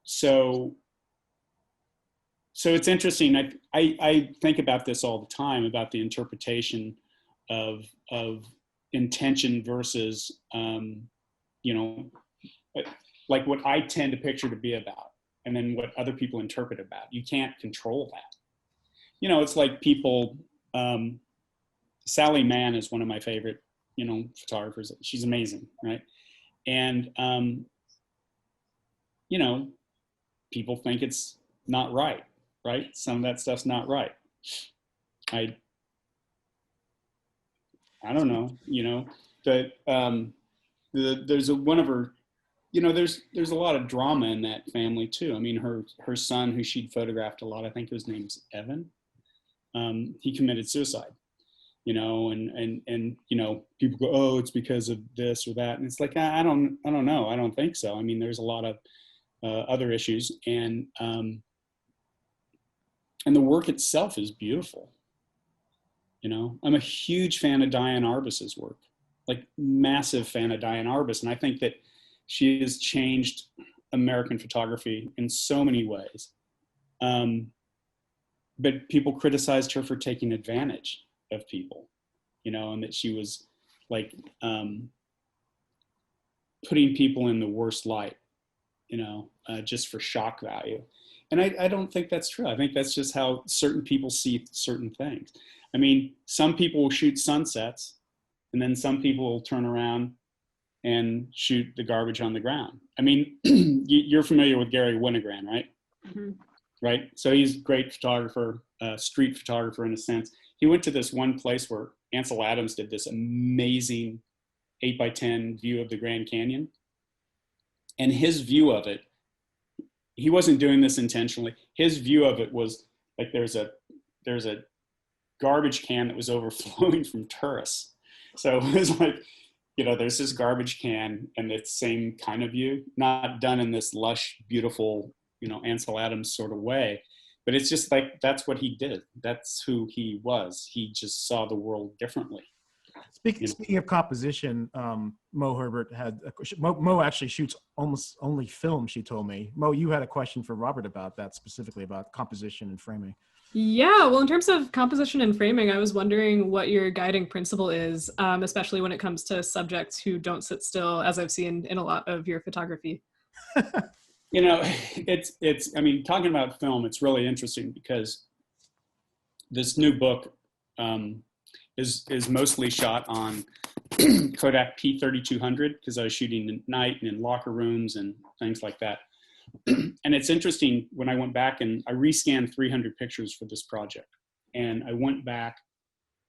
So it's interesting. I think about this all the time, about the interpretation of intention versus, you know, like what I tend to picture to be about, and then what other people interpret about. You can't control that. You know, it's like people, Sally Mann is one of my favorite, you know, photographers. She's amazing, right? And, you know, people think it's not right? Some of that stuff's not right. I don't know, you know, that there's one of her, you know, there's a lot of drama in that family too. I mean, her son, who she'd photographed a lot, I think his name's Evan, he committed suicide, you know, and you know, people go, oh, it's because of this or that, and it's like, I don't know, I don't think so. I mean, there's a lot of other issues, and the work itself is beautiful. You know, I'm a huge fan of Diane Arbus's work, like massive fan of Diane Arbus. And I think that she has changed American photography in so many ways. But people criticized her for taking advantage of people, you know, and that she was like putting people in the worst light, you know, just for shock value. And I don't think that's true. I think that's just how certain people see certain things. I mean, some people will shoot sunsets, and then some people will turn around and shoot the garbage on the ground. I mean, you're familiar with Gary Winogrand, right? Mm-hmm. Right. So he's a great photographer, street photographer in a sense. He went to this one place where Ansel Adams did this amazing 8x10 view of the Grand Canyon. And his view of it, he wasn't doing this intentionally. His view of it was like there's a garbage can that was overflowing from tourists. So it was like, you know, there's this garbage can and it's same kind of view, not done in this lush, beautiful, you know, Ansel Adams sort of way, but it's just like, that's what he did. That's who he was. He just saw the world differently. Speaking of composition, Mo Herbert had Mo actually shoots almost only film, she told me. Mo, you had a question for Robert about that, specifically about composition and framing. Yeah, well, in terms of composition and framing, I was wondering what your guiding principle is, especially when it comes to subjects who don't sit still, as I've seen in a lot of your photography. You know, I mean, talking about film, it's really interesting because this new book is mostly shot on Kodak P3200 because I was shooting at night and in locker rooms and things like that. And it's interesting, when I went back and I rescanned 300 pictures for this project, and I went back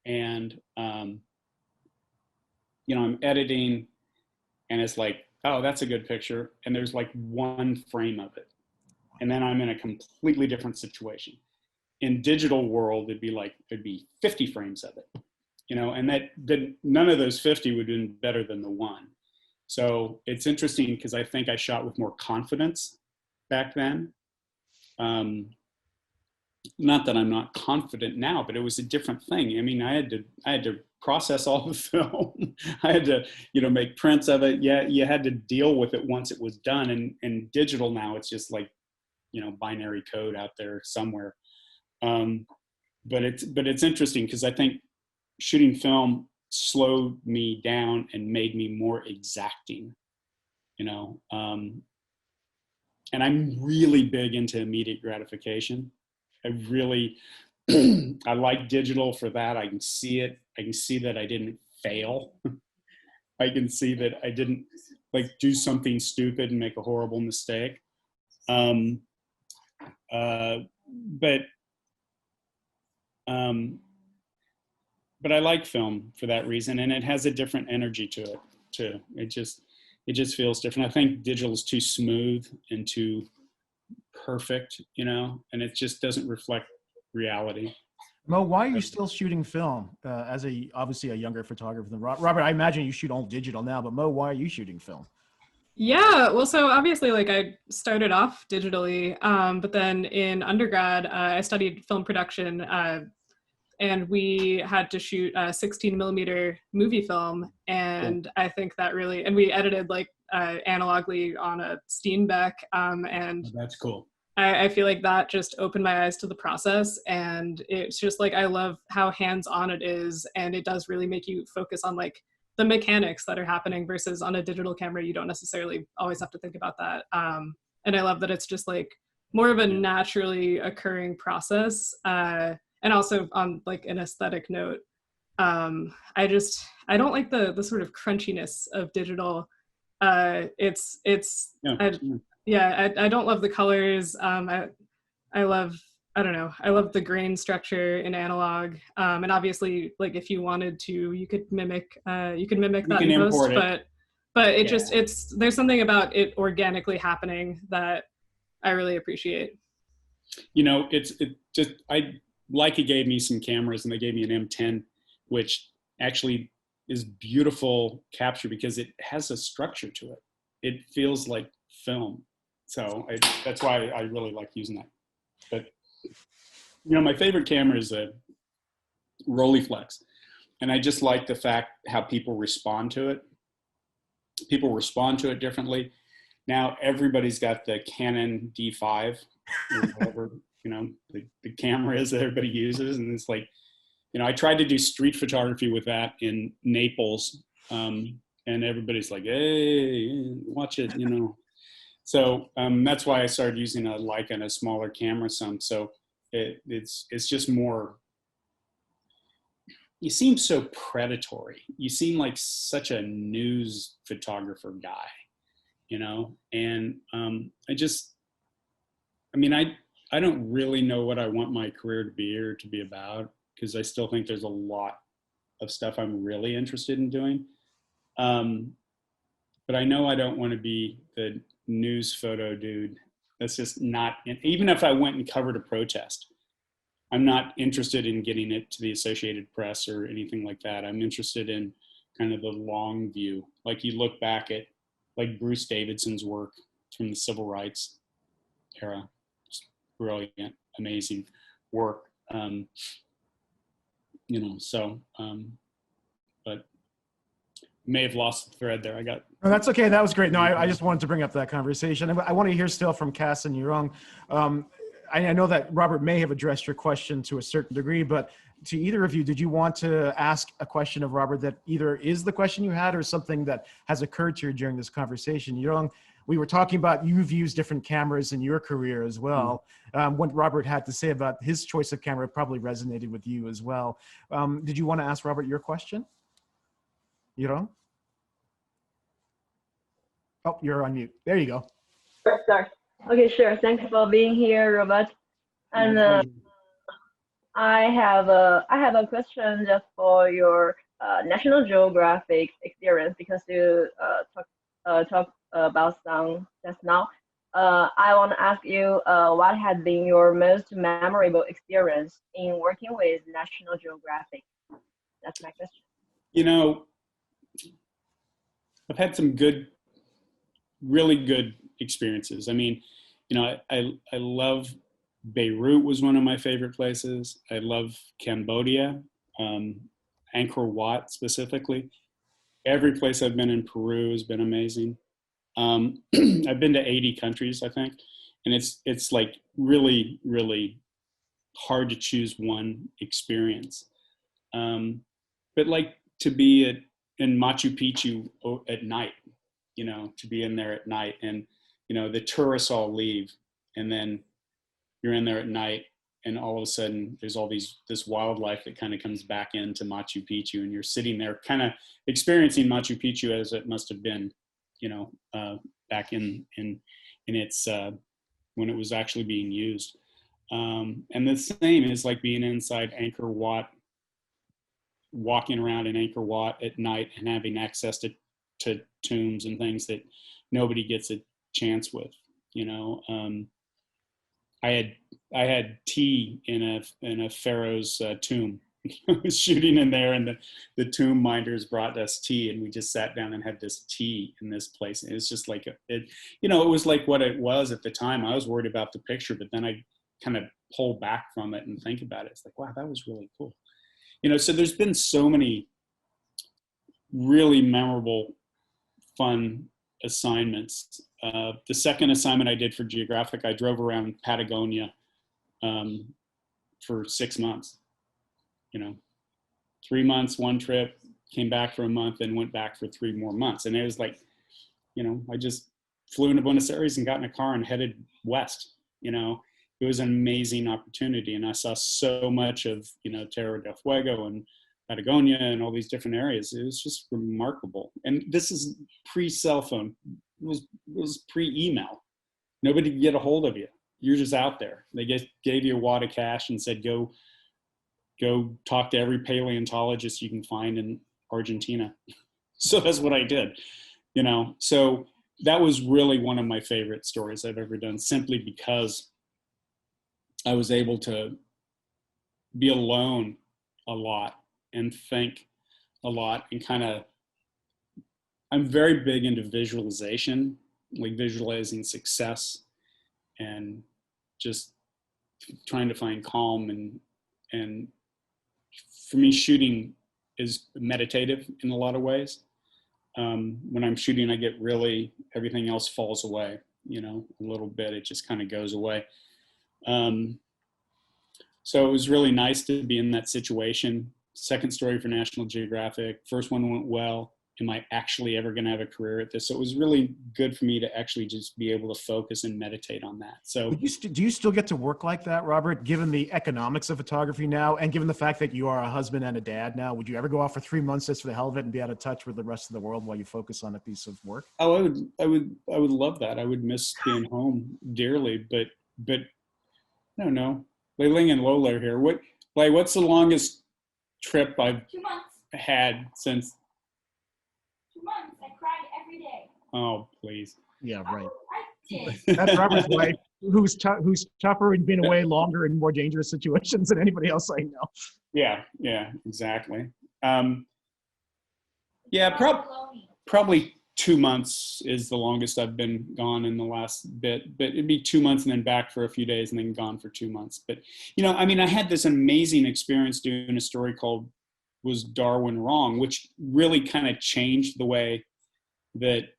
and, you know, I'm editing and it's like, oh, that's a good picture. And there's like one frame of it. And then I'm in a completely different situation. In digital world, it'd be 50 frames of it, you know, and that none of those 50 would have been better than the one. So it's interesting because I think I shot with more confidence back then. Not that I'm not confident now, but it was a different thing. I mean, I had to process all the film. I had to, you know, make prints of it. Yeah, you had to deal with it once it was done. And digital now, it's just like, you know, binary code out there somewhere. But it's interesting because I think shooting film slowed me down and made me more exacting, you know. And I'm really big into immediate gratification. I like digital for that. I can see it. I can see that I didn't fail. I can see that I didn't like do something stupid and make a horrible mistake. But I like film for that reason, and it has a different energy to it too. It just feels different. I think digital is too smooth and too perfect, you know, and it just doesn't reflect reality. Mo, why are you still shooting film as obviously a younger photographer than Robert? I imagine you shoot all digital now, but Mo, why are you shooting film? Yeah, well, so obviously, like, I started off digitally, but then in undergrad, I studied film production, and we had to shoot a 16 millimeter movie film. And cool. I think that really, and we edited like analogly on a Steenbeck, and that's cool. I feel like that just opened my eyes to the process, and it's just like, I love how hands-on it is, and it does really make you focus on like the mechanics that are happening, versus on a digital camera, you don't necessarily always have to think about that. And I love that it's just like more of a naturally occurring process. And also on like an aesthetic note, I don't like the sort of crunchiness of digital. I don't love the colors. I love the grain structure in analog. And obviously, like, if you wanted to, you could mimic that in post, but there's something about it organically happening that I really appreciate. You know, Leica gave me some cameras, and they gave me an M10, which actually is beautiful capture because it has a structure to it. It feels like film. So that's why I really like using that. But, you know, my favorite camera is a Rolleiflex. And I just like the fact how people respond to it. People respond to it differently. Now everybody's got the Canon D5 or whatever, you know, the camera is that everybody uses. And it's like, you know, I tried to do street photography with that in Naples, and everybody's like, hey, watch it, you know. So that's why I started using a Leica and a smaller camera some. So it's just more, you seem so predatory. You seem like such a news photographer guy, you know? And I don't really know what I want my career to be or to be about, because I still think there's a lot of stuff I'm really interested in doing. But I know I don't want to be the news photo dude. That's just not, even if I went and covered a protest, I'm not interested in getting it to the Associated Press or anything like that. I'm interested in kind of the long view. Like you look back at like Bruce Davidson's work from the civil rights era, just brilliant, amazing work. You know, so, but may have lost the thread there. No, that's okay. That was great. No, I just wanted to bring up that conversation. I want to hear still from Cass and Yurong. I know that Robert may have addressed your question to a certain degree, but to either of you, did you want to ask a question of Robert that either is the question you had or something that has occurred to you during this conversation? Yurong, we were talking about you've used different cameras in your career as well. What Robert had to say about his choice of camera probably resonated with you as well. Did you want to ask Robert your question? Yurong? Oh, you're on mute. There you go. Sorry. Okay, sure. Thanks for being here, Robert. And I have a question just for your National Geographic experience, because you talked about some just now. I want to ask you what has been your most memorable experience in working with National Geographic? That's my question. You know, I've had some really good experiences. I mean, you know, I love Beirut was one of my favorite places. I love Cambodia, Angkor Wat specifically. Every place I've been in Peru has been amazing. I've been to 80 countries, I think, and it's like really, really hard to choose one experience. But like to be in Machu Picchu at night, you know, to be in there at night, and you know the tourists all leave, and then you're in there at night, and all of a sudden there's this wildlife that kind of comes back into Machu Picchu, and you're sitting there kind of experiencing Machu Picchu as it must have been, you know, back in its when it was actually being used. And the same is like being inside Angkor Wat, walking around in Angkor Wat at night and having access to tombs and things that nobody gets a chance with, you know. I had tea in a pharaoh's tomb. I was shooting in there, and the tomb minders brought us tea, and we just sat down and had this tea in this place. And it's just like it was like what it was at the time. I was worried about the picture, but then I kind of pull back from it and think about it. It's like, wow, that was really cool. You know, so there's been so many really memorable, fun assignments. The second assignment I did for Geographic, I drove around Patagonia for 6 months. You know, 3 months, one trip, came back for a month, and went back for 3 more months. And it was like, you know, I just flew into Buenos Aires and got in a car and headed west. You know, it was an amazing opportunity, and I saw so much of, you know, Terra del Fuego and Patagonia and all these different areas. It was just remarkable. And this is pre-cell phone. It was pre-email. Nobody could get a hold of you. You're just out there. They gave you a wad of cash and said, go talk to every paleontologist you can find in Argentina. So that's what I did, you know. So that was really one of my favorite stories I've ever done, simply because I was able to be alone a lot and think a lot, and kind of, I'm very big into visualization, like visualizing success and just trying to find calm, and for me, shooting is meditative in a lot of ways. When I'm shooting, I get really, everything else falls away, you know, a little bit, it just kind of goes away. So it was really nice to be in that situation. Second story for National Geographic. First one went well. am I actually ever going to have a career at this? So it was really good for me to actually just be able to focus and meditate on that. So do you still get to work like that, Robert, given the economics of photography now, and given the fact that you are a husband and a dad now? Would you ever go out for 3 months just for the hell of it and be out of touch with the rest of the world while you focus on a piece of work? Oh, I would love that. I would miss being home dearly, but I don't know. Lei Ling and Lola are here. What's the longest trip I've 2 months. had since? 2 months. I cried every day. Oh, please. Yeah, right. I did. That's Robert's wife, who's tougher and been away longer in more dangerous situations than anybody else I know. Yeah, exactly. Yeah, Baloney. probably 2 months is the longest I've been gone in the last bit, but it'd be 2 months and then back for a few days and then gone for 2 months. But, I mean, I had this amazing experience doing a story called Was Darwin Wrong, which really kind of changed the way that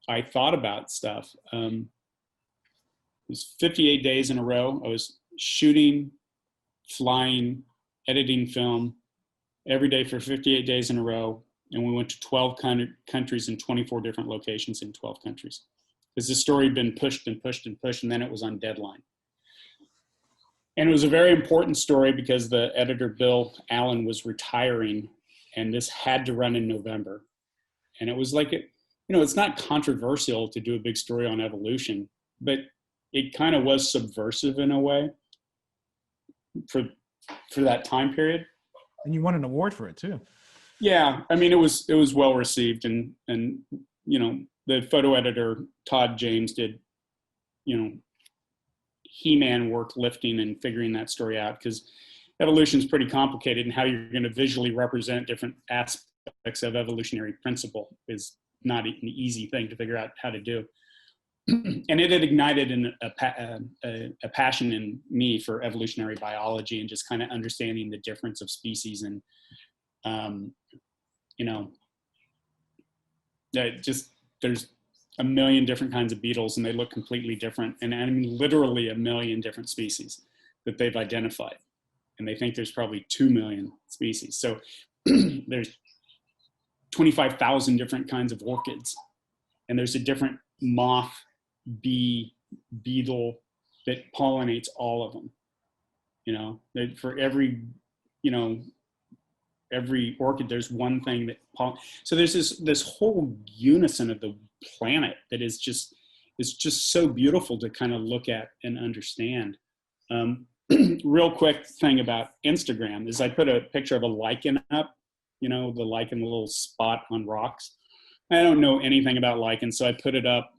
I thought about stuff. It was 58 days in a row. I was shooting, flying, editing film every day for 58 days in a row. And we went to 12 countries in 24 different locations in 12 countries. Because the story had been pushed and pushed and pushed, and then it was on deadline. And it was a very important story because the editor, Bill Allen, was retiring, and this had to run in November. And it was like, it's not controversial to do a big story on evolution, but it kind of was subversive in a way for that time period. And you won an award for it too. Yeah, I mean, it was well received, and the photo editor Todd James did, He-Man work lifting and figuring that story out, because evolution is pretty complicated, and how you're going to visually represent different aspects of evolutionary principle is not an easy thing to figure out how to do. And it had ignited a passion in me for evolutionary biology and just kind of understanding the difference of species and there's a million different kinds of beetles and they look completely different. And I mean, literally a million different species that they've identified. And they think there's probably 2 million species. So there's 25,000 different kinds of orchids. And there's a different moth, bee, beetle that pollinates all of them. For every orchid, there's one thing that so there's this whole unison of the planet that is just so beautiful to kind of look at and understand. Real quick thing about Instagram is I put a picture of a lichen up, the lichen, the little spot on rocks. I don't know anything about lichens, so I put it up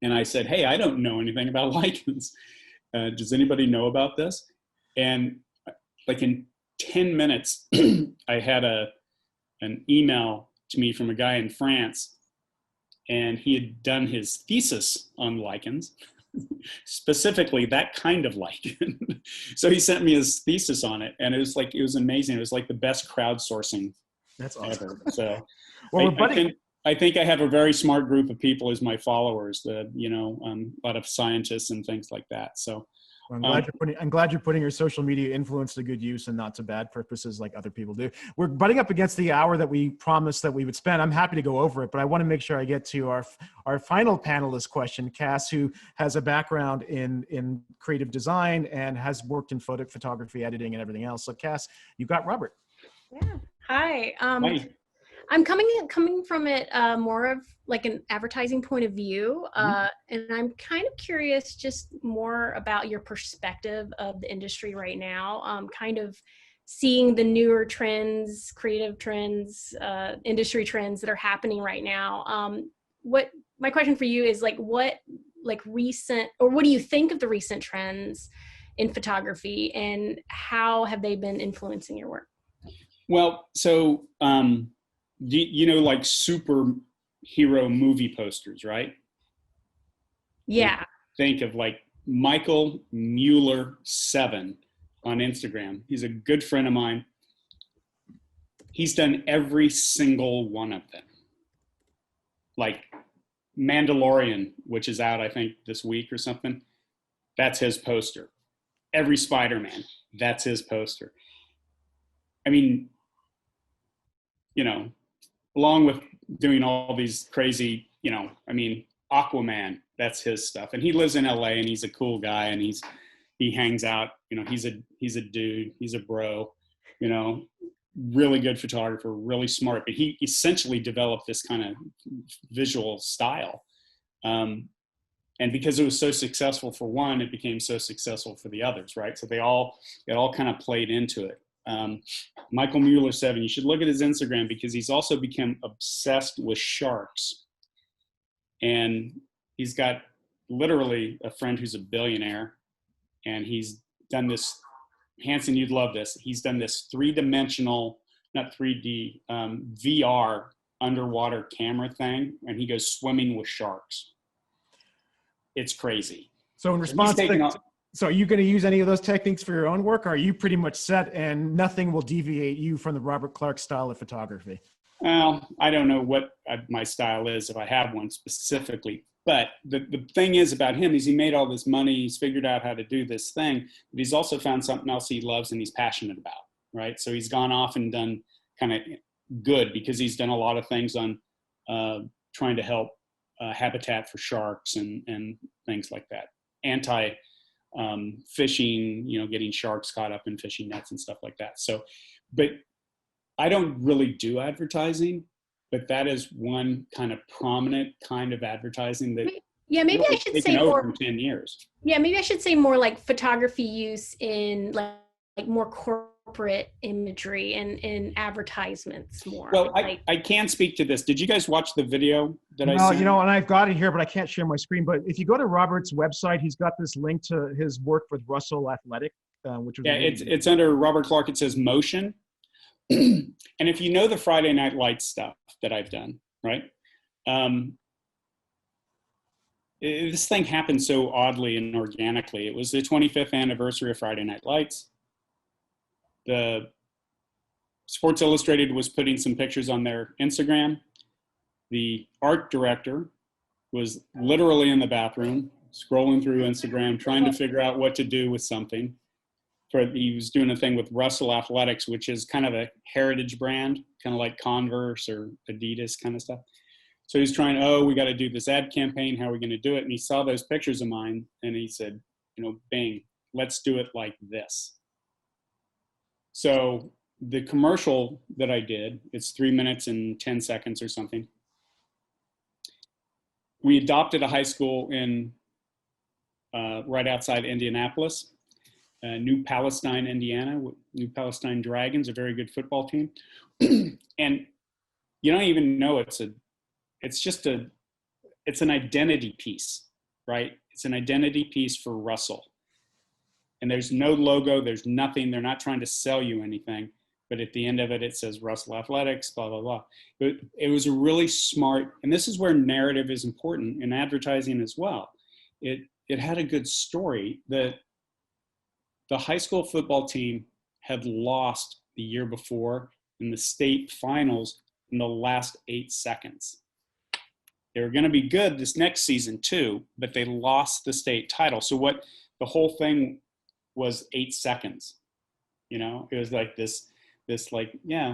and I said, hey, I don't know anything about lichens. Does anybody know about this? And like in 10 minutes, I had an email to me from a guy in France, and he had done his thesis on lichens, specifically that kind of lichen. So he sent me his thesis on it, and it was amazing. It was like the best crowdsourcing That's awesome. ever. So Well, I think I have a very smart group of people as my followers, a lot of scientists and things like that. So I'm glad you're putting your social media influence to good use and not to bad purposes like other people do. We're butting up against the hour that we promised that we would spend. I'm happy to go over it, but I want to make sure I get to our final panelist question, Cass, who has a background in creative design and has worked in photography, editing, and everything else. So Cass, you got Robert. Yeah. Hi. Hi. I'm coming from it more of like an advertising point of view, and I'm kind of curious just more about your perspective of the industry right now, kind of seeing the newer trends, creative trends, industry trends that are happening right now. What my question for you is what do you think of the recent trends in photography, and how have they been influencing your work? Well, so like superhero movie posters, right? Yeah. Think of like Michael Mueller 7 on Instagram. He's a good friend of mine. He's done every single one of them. Like Mandalorian, which is out, I think, this week or something. That's his poster. Every Spider-Man, that's his poster. I mean, along with doing all these crazy, I mean, Aquaman, that's his stuff. And he lives in LA and he's a cool guy and he hangs out, he's a dude, he's a bro, really good photographer, really smart, but he essentially developed this kind of visual style. And because it was so successful for one, it became so successful for the others, right? So it all kind of played into it. Michael Mueller 7, you should look at his Instagram because he's also become obsessed with sharks. And he's got literally a friend who's a billionaire, and he's done this, Hanson, you'd love this. He's done this 3-dimensional, not 3D, VR underwater camera thing, and he goes swimming with sharks. It's crazy. So in response to so are you going to use any of those techniques for your own work, or are you pretty much set and nothing will deviate you from the Robert Clark style of photography? Well, I don't know what my style is, if I have one specifically. But the thing is about him is he made all this money. He's figured out how to do this thing. But he's also found something else he loves and he's passionate about, right? So he's gone off and done kind of good because he's done a lot of things on trying to help habitat for sharks and things like that. Fishing, getting sharks caught up in fishing nets and stuff like that. So, but I don't really do advertising, but that is one kind of prominent kind of advertising that maybe I should say more in 10 years. Yeah, maybe I should say more like photography use in like more corporate imagery and in advertisements more. Well, I can speak to this. Did you guys watch the video that I sent? And I've got it here, but I can't share my screen. But if you go to Robert's website, he's got this link to his work with Russell Athletic, which was it's under Robert Clark. It says motion. And if you know the Friday Night Lights stuff that I've done, right? This thing happened so oddly and organically. It was the 25th anniversary of Friday Night Lights. The Sports Illustrated was putting some pictures on their Instagram. The art director was literally in the bathroom, scrolling through Instagram, trying to figure out what to do with something. He was doing a thing with Russell Athletics, which is kind of a heritage brand, kind of like Converse or Adidas kind of stuff. So he's trying, we got to do this ad campaign. How are we going to do it? And he saw those pictures of mine and he said, bang, let's do it like this. So the commercial that I did, it's 3 minutes and 10 seconds or something. We adopted a high school in right outside Indianapolis, New Palestine, Indiana. New Palestine Dragons, a very good football team. And you don't even know it's an identity piece, right? It's an identity piece for Russell. And there's no logo, there's nothing. They're not trying to sell you anything. But at the end of it, it says Russell Athletics, blah, blah, blah. But it was a really smart, and this is where narrative is important in advertising as well. It had a good story that the high school football team had lost the year before in the state finals in the last 8 seconds. They were going to be good this next season too, but they lost the state title. So what the whole thing was 8 seconds, it was like this we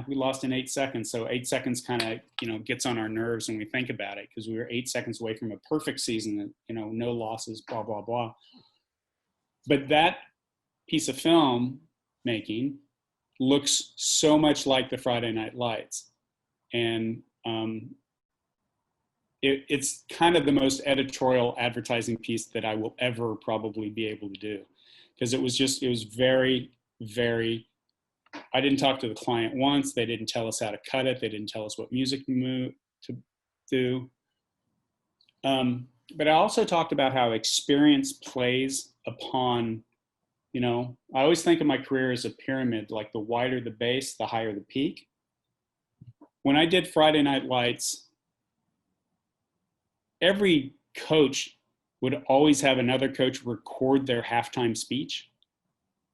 lost in 8 seconds. So 8 seconds kind of, gets on our nerves when we think about it, because we were 8 seconds away from a perfect season, no losses, blah, blah, blah. But that piece of film making looks so much like the Friday Night Lights. And it's kind of the most editorial advertising piece that I will ever probably be able to do. Because it was very, very, I didn't talk to the client once. They didn't tell us how to cut it. They didn't tell us what music to do. But I also talked about how experience plays upon, I always think of my career as a pyramid, like the wider the base, the higher the peak. When I did Friday Night Lights, every coach would always have another coach record their halftime speech.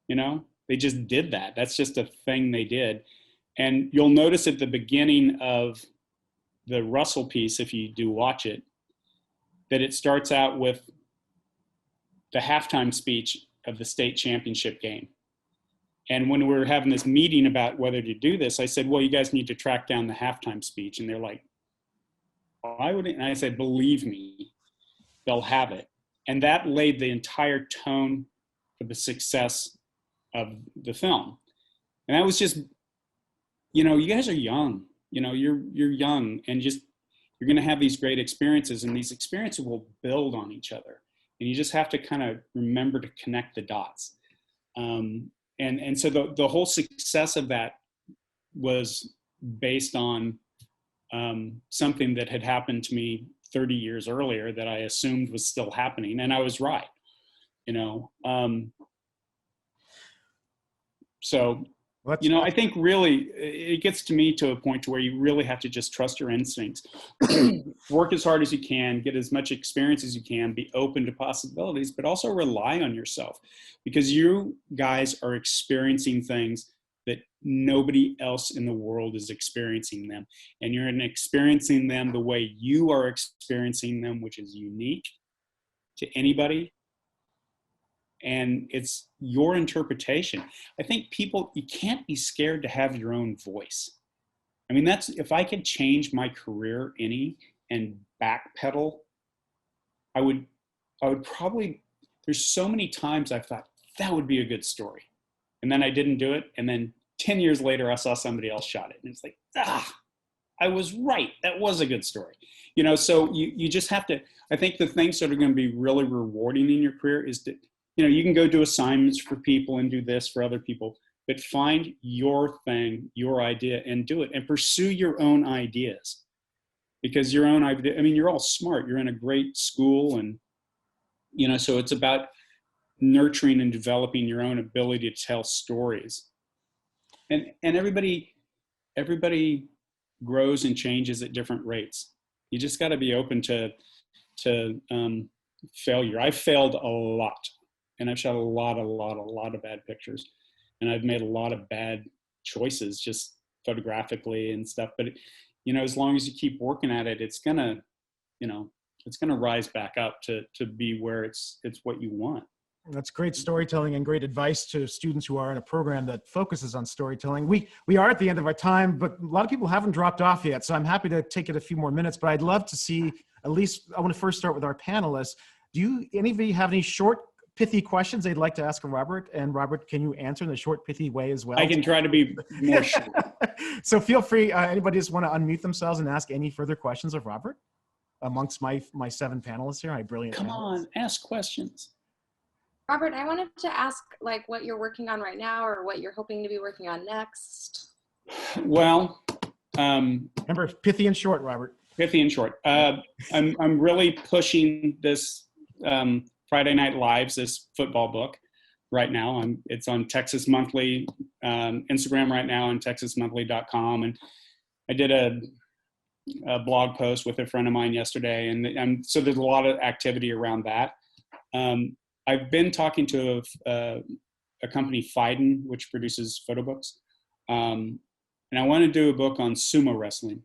They just did that. That's just a thing they did. And you'll notice at the beginning of the Russell piece, if you do watch it, that it starts out with the halftime speech of the state championship game. And when we were having this meeting about whether to do this, I said, well, you guys need to track down the halftime speech. And they're like, why would it? And I said, believe me, they'll have it. And that laid the entire tone for the success of the film. And that was just, you know, you guys are young, you know, you're young, and just, you're going to have these great experiences, and these experiences will build on each other. And you just have to kind of remember to connect the dots. And so the whole success of that was based on something that had happened to me 30 years earlier that I assumed was still happening, and I was right, you know. So, you know, I think really it gets to me to a point to where you really have to just trust your instincts, work as hard as you can, get as much experience as you can, be open to possibilities, but also rely on yourself, because you guys are experiencing things that nobody else in the world is experiencing them. And you're experiencing them the way you are experiencing them, which is unique to anybody. And it's your interpretation. I think people, you can't be scared to have your own voice. I mean, that's, if I could change my career any and backpedal, I would probably, there's so many times I've thought that would be a good story. And then I didn't do it. And then 10 years later, I saw somebody else shot it. And it's like, I was right. That was a good story. You know, so you just have to, I think the things that are going to be really rewarding in your career is that, you know, you can go do assignments for people and do this for other people, but find your thing, your idea, and do it, and pursue your own ideas. Because your own idea, I mean, you're all smart. You're in a great school, and, you know, so it's about nurturing and developing your own ability to tell stories. And everybody grows and changes at different rates. You just got to be open to failure. I've failed a lot, and I've shot a lot of bad pictures, and I've made a lot of bad choices just photographically and stuff. But, you know, as long as you keep working at it, it's gonna, you know, it's gonna rise back up to be where it's what you want. That's great storytelling and great advice to students who are in a program that focuses on storytelling. We are at the end of our time, but a lot of people haven't dropped off yet, so I'm happy to take it a few more minutes, but I'd love to see, at least, I want to first start with our panelists. Do any of you have any short, pithy questions they'd like to ask of Robert? And Robert, can you answer in a short, pithy way as well? I can try to be more short. So feel free, anybody just want to unmute themselves and ask any further questions of Robert amongst my 7 panelists here, my brilliant Come panelists. on, ask questions. Robert, I wanted to ask, like, what you're working on right now, or what you're hoping to be working on next. Well, remember, pithy and short, Robert. Pithy and short. I'm really pushing this Friday Night Lives, this football book right now. It's on Texas Monthly, Instagram right now, and texasmonthly.com. And I did a blog post with a friend of mine yesterday, and so there's a lot of activity around that. I've been talking to a company, Fiden, which produces photo books. And I want to do a book on sumo wrestling.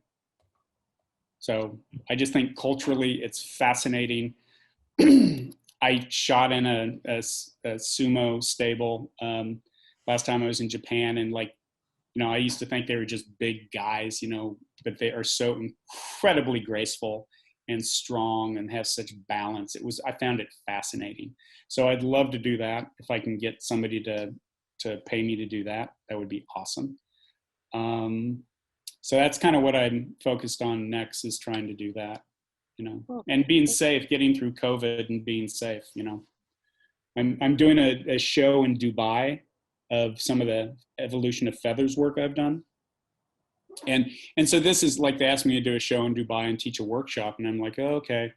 So I just think culturally it's fascinating. I shot in a sumo stable last time I was in Japan. And, like, you know, I used to think they were just big guys, you know, but they are so incredibly graceful and strong and have such balance. I found it fascinating. So I'd love to do that. If I can get somebody to pay me to do that, that would be awesome. So that's kind of what I'm focused on next, is trying to do that, you know, and being safe, getting through COVID and being safe, you know. I'm doing a show in Dubai of some of the evolution of feathers work I've done. And so this is like, they asked me to do a show in Dubai and teach a workshop. And I'm like, oh, okay.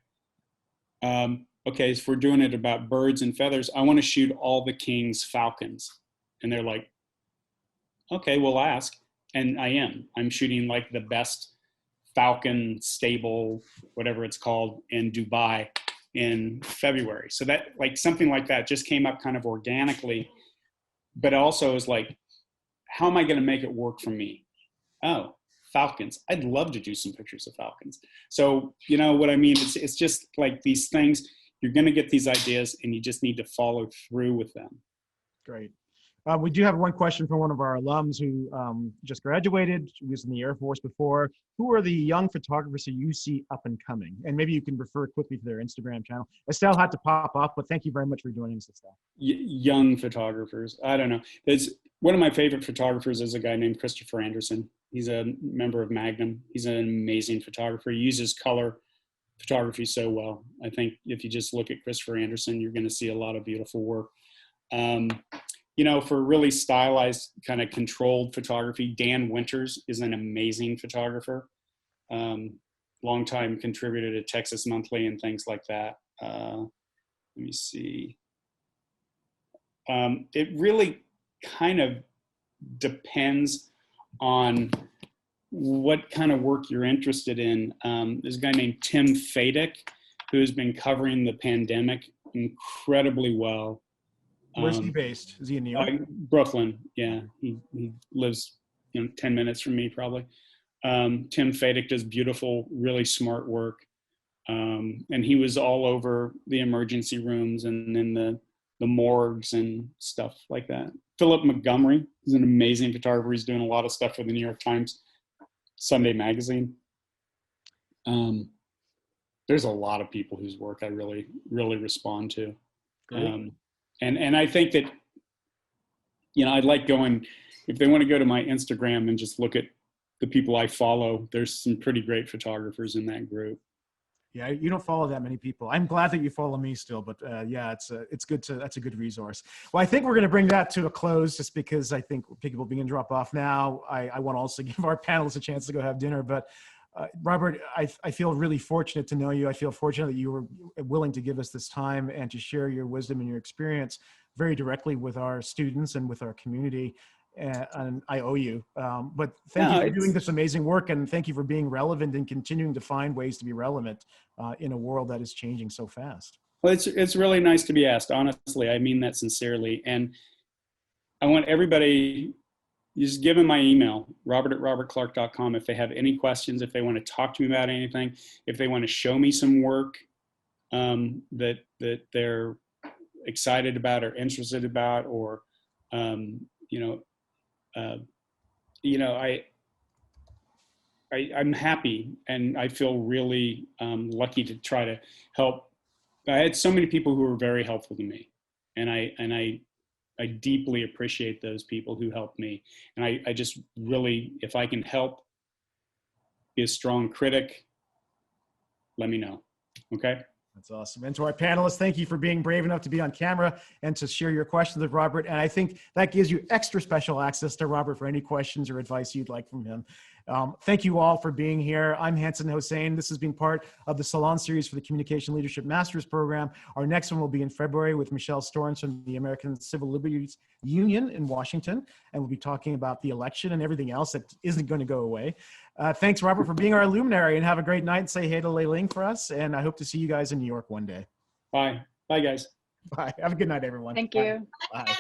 Okay, if we're doing it about birds and feathers, I want to shoot all the king's falcons. And they're like, okay, we'll ask. And I'm shooting like the best falcon stable, whatever it's called, in Dubai in February. So that, like, something like that just came up kind of organically, but also is like, how am I going to make it work for me? Oh, falcons. I'd love to do some pictures of falcons. So, you know what I mean? It's just like these things, you're going to get these ideas and you just need to follow through with them. Great. We do have one question from one of our alums who just graduated, who was in the Air Force before. Who are the young photographers that you see up and coming? And maybe you can refer quickly to their Instagram channel. Estelle had to pop off, but thank you very much for joining us, Estelle. Young photographers. I don't know. One of my favorite photographers is a guy named Christopher Anderson. He's a member of Magnum. He's an amazing photographer. He uses color photography so well. I think if you just look at Christopher Anderson, you're going to see a lot of beautiful work. You know, for really stylized, kind of controlled photography, Dan Winters is an amazing photographer. Longtime contributor to Texas Monthly and things like that. Let me see. It really kind of depends on what kind of work you're interested in. There's a guy named Tim Fadick who's been covering the pandemic incredibly well. Where's he based? Is he in New York? Brooklyn, yeah. He lives 10 minutes from me probably. Tim Fadick does beautiful, really smart work. And he was all over the emergency rooms and in the morgues and stuff like that. Philip Montgomery is an amazing photographer. He's doing a lot of stuff for the New York Times Sunday magazine. There's a lot of people whose work I really, really respond to. And I think that, I'd like going, if they want to go to my Instagram and just look at the people I follow, there's some pretty great photographers in that group. Yeah, you don't follow that many people. I'm glad that you follow me still, but yeah, it's good that's a good resource. Well, I think we're going to bring that to a close just because I think people begin to drop off now. I want to also give our panelists a chance to go have dinner, but Robert, I feel really fortunate to know you. I feel fortunate that you were willing to give us this time and to share your wisdom and your experience very directly with our students and with our community. And I owe you. But thank you for doing this amazing work, and thank you for being relevant and continuing to find ways to be relevant in a world that is changing so fast. Well, it's really nice to be asked. Honestly, I mean that sincerely. And I want everybody, just give them my email, robert@robertclark.com, if they have any questions, if they want to talk to me about anything, if they want to show me some work that they're excited about or interested about, or I'm happy, and I feel really lucky to try to help. I had so many people who were very helpful to me, and I deeply appreciate those people who helped me. And I just really, if I can help be a strong critic, let me know. Okay. That's awesome. And to our panelists, thank you for being brave enough to be on camera and to share your questions with Robert. And I think that gives you extra special access to Robert for any questions or advice you'd like from him. Thank you all for being here. I'm Hanson Hosein. This has been part of the Salon series for the Communication Leadership Master's Program. Our next one will be in February with Michele Storms from the American Civil Liberties Union in Washington. And we'll be talking about the election and everything else that isn't going to go away. Thanks, Robert, for being our luminary, and have a great night. Say hey to Lei Ling for us. And I hope to see you guys in New York one day. Bye. Bye, guys. Bye. Have a good night, everyone. Thank you. Bye.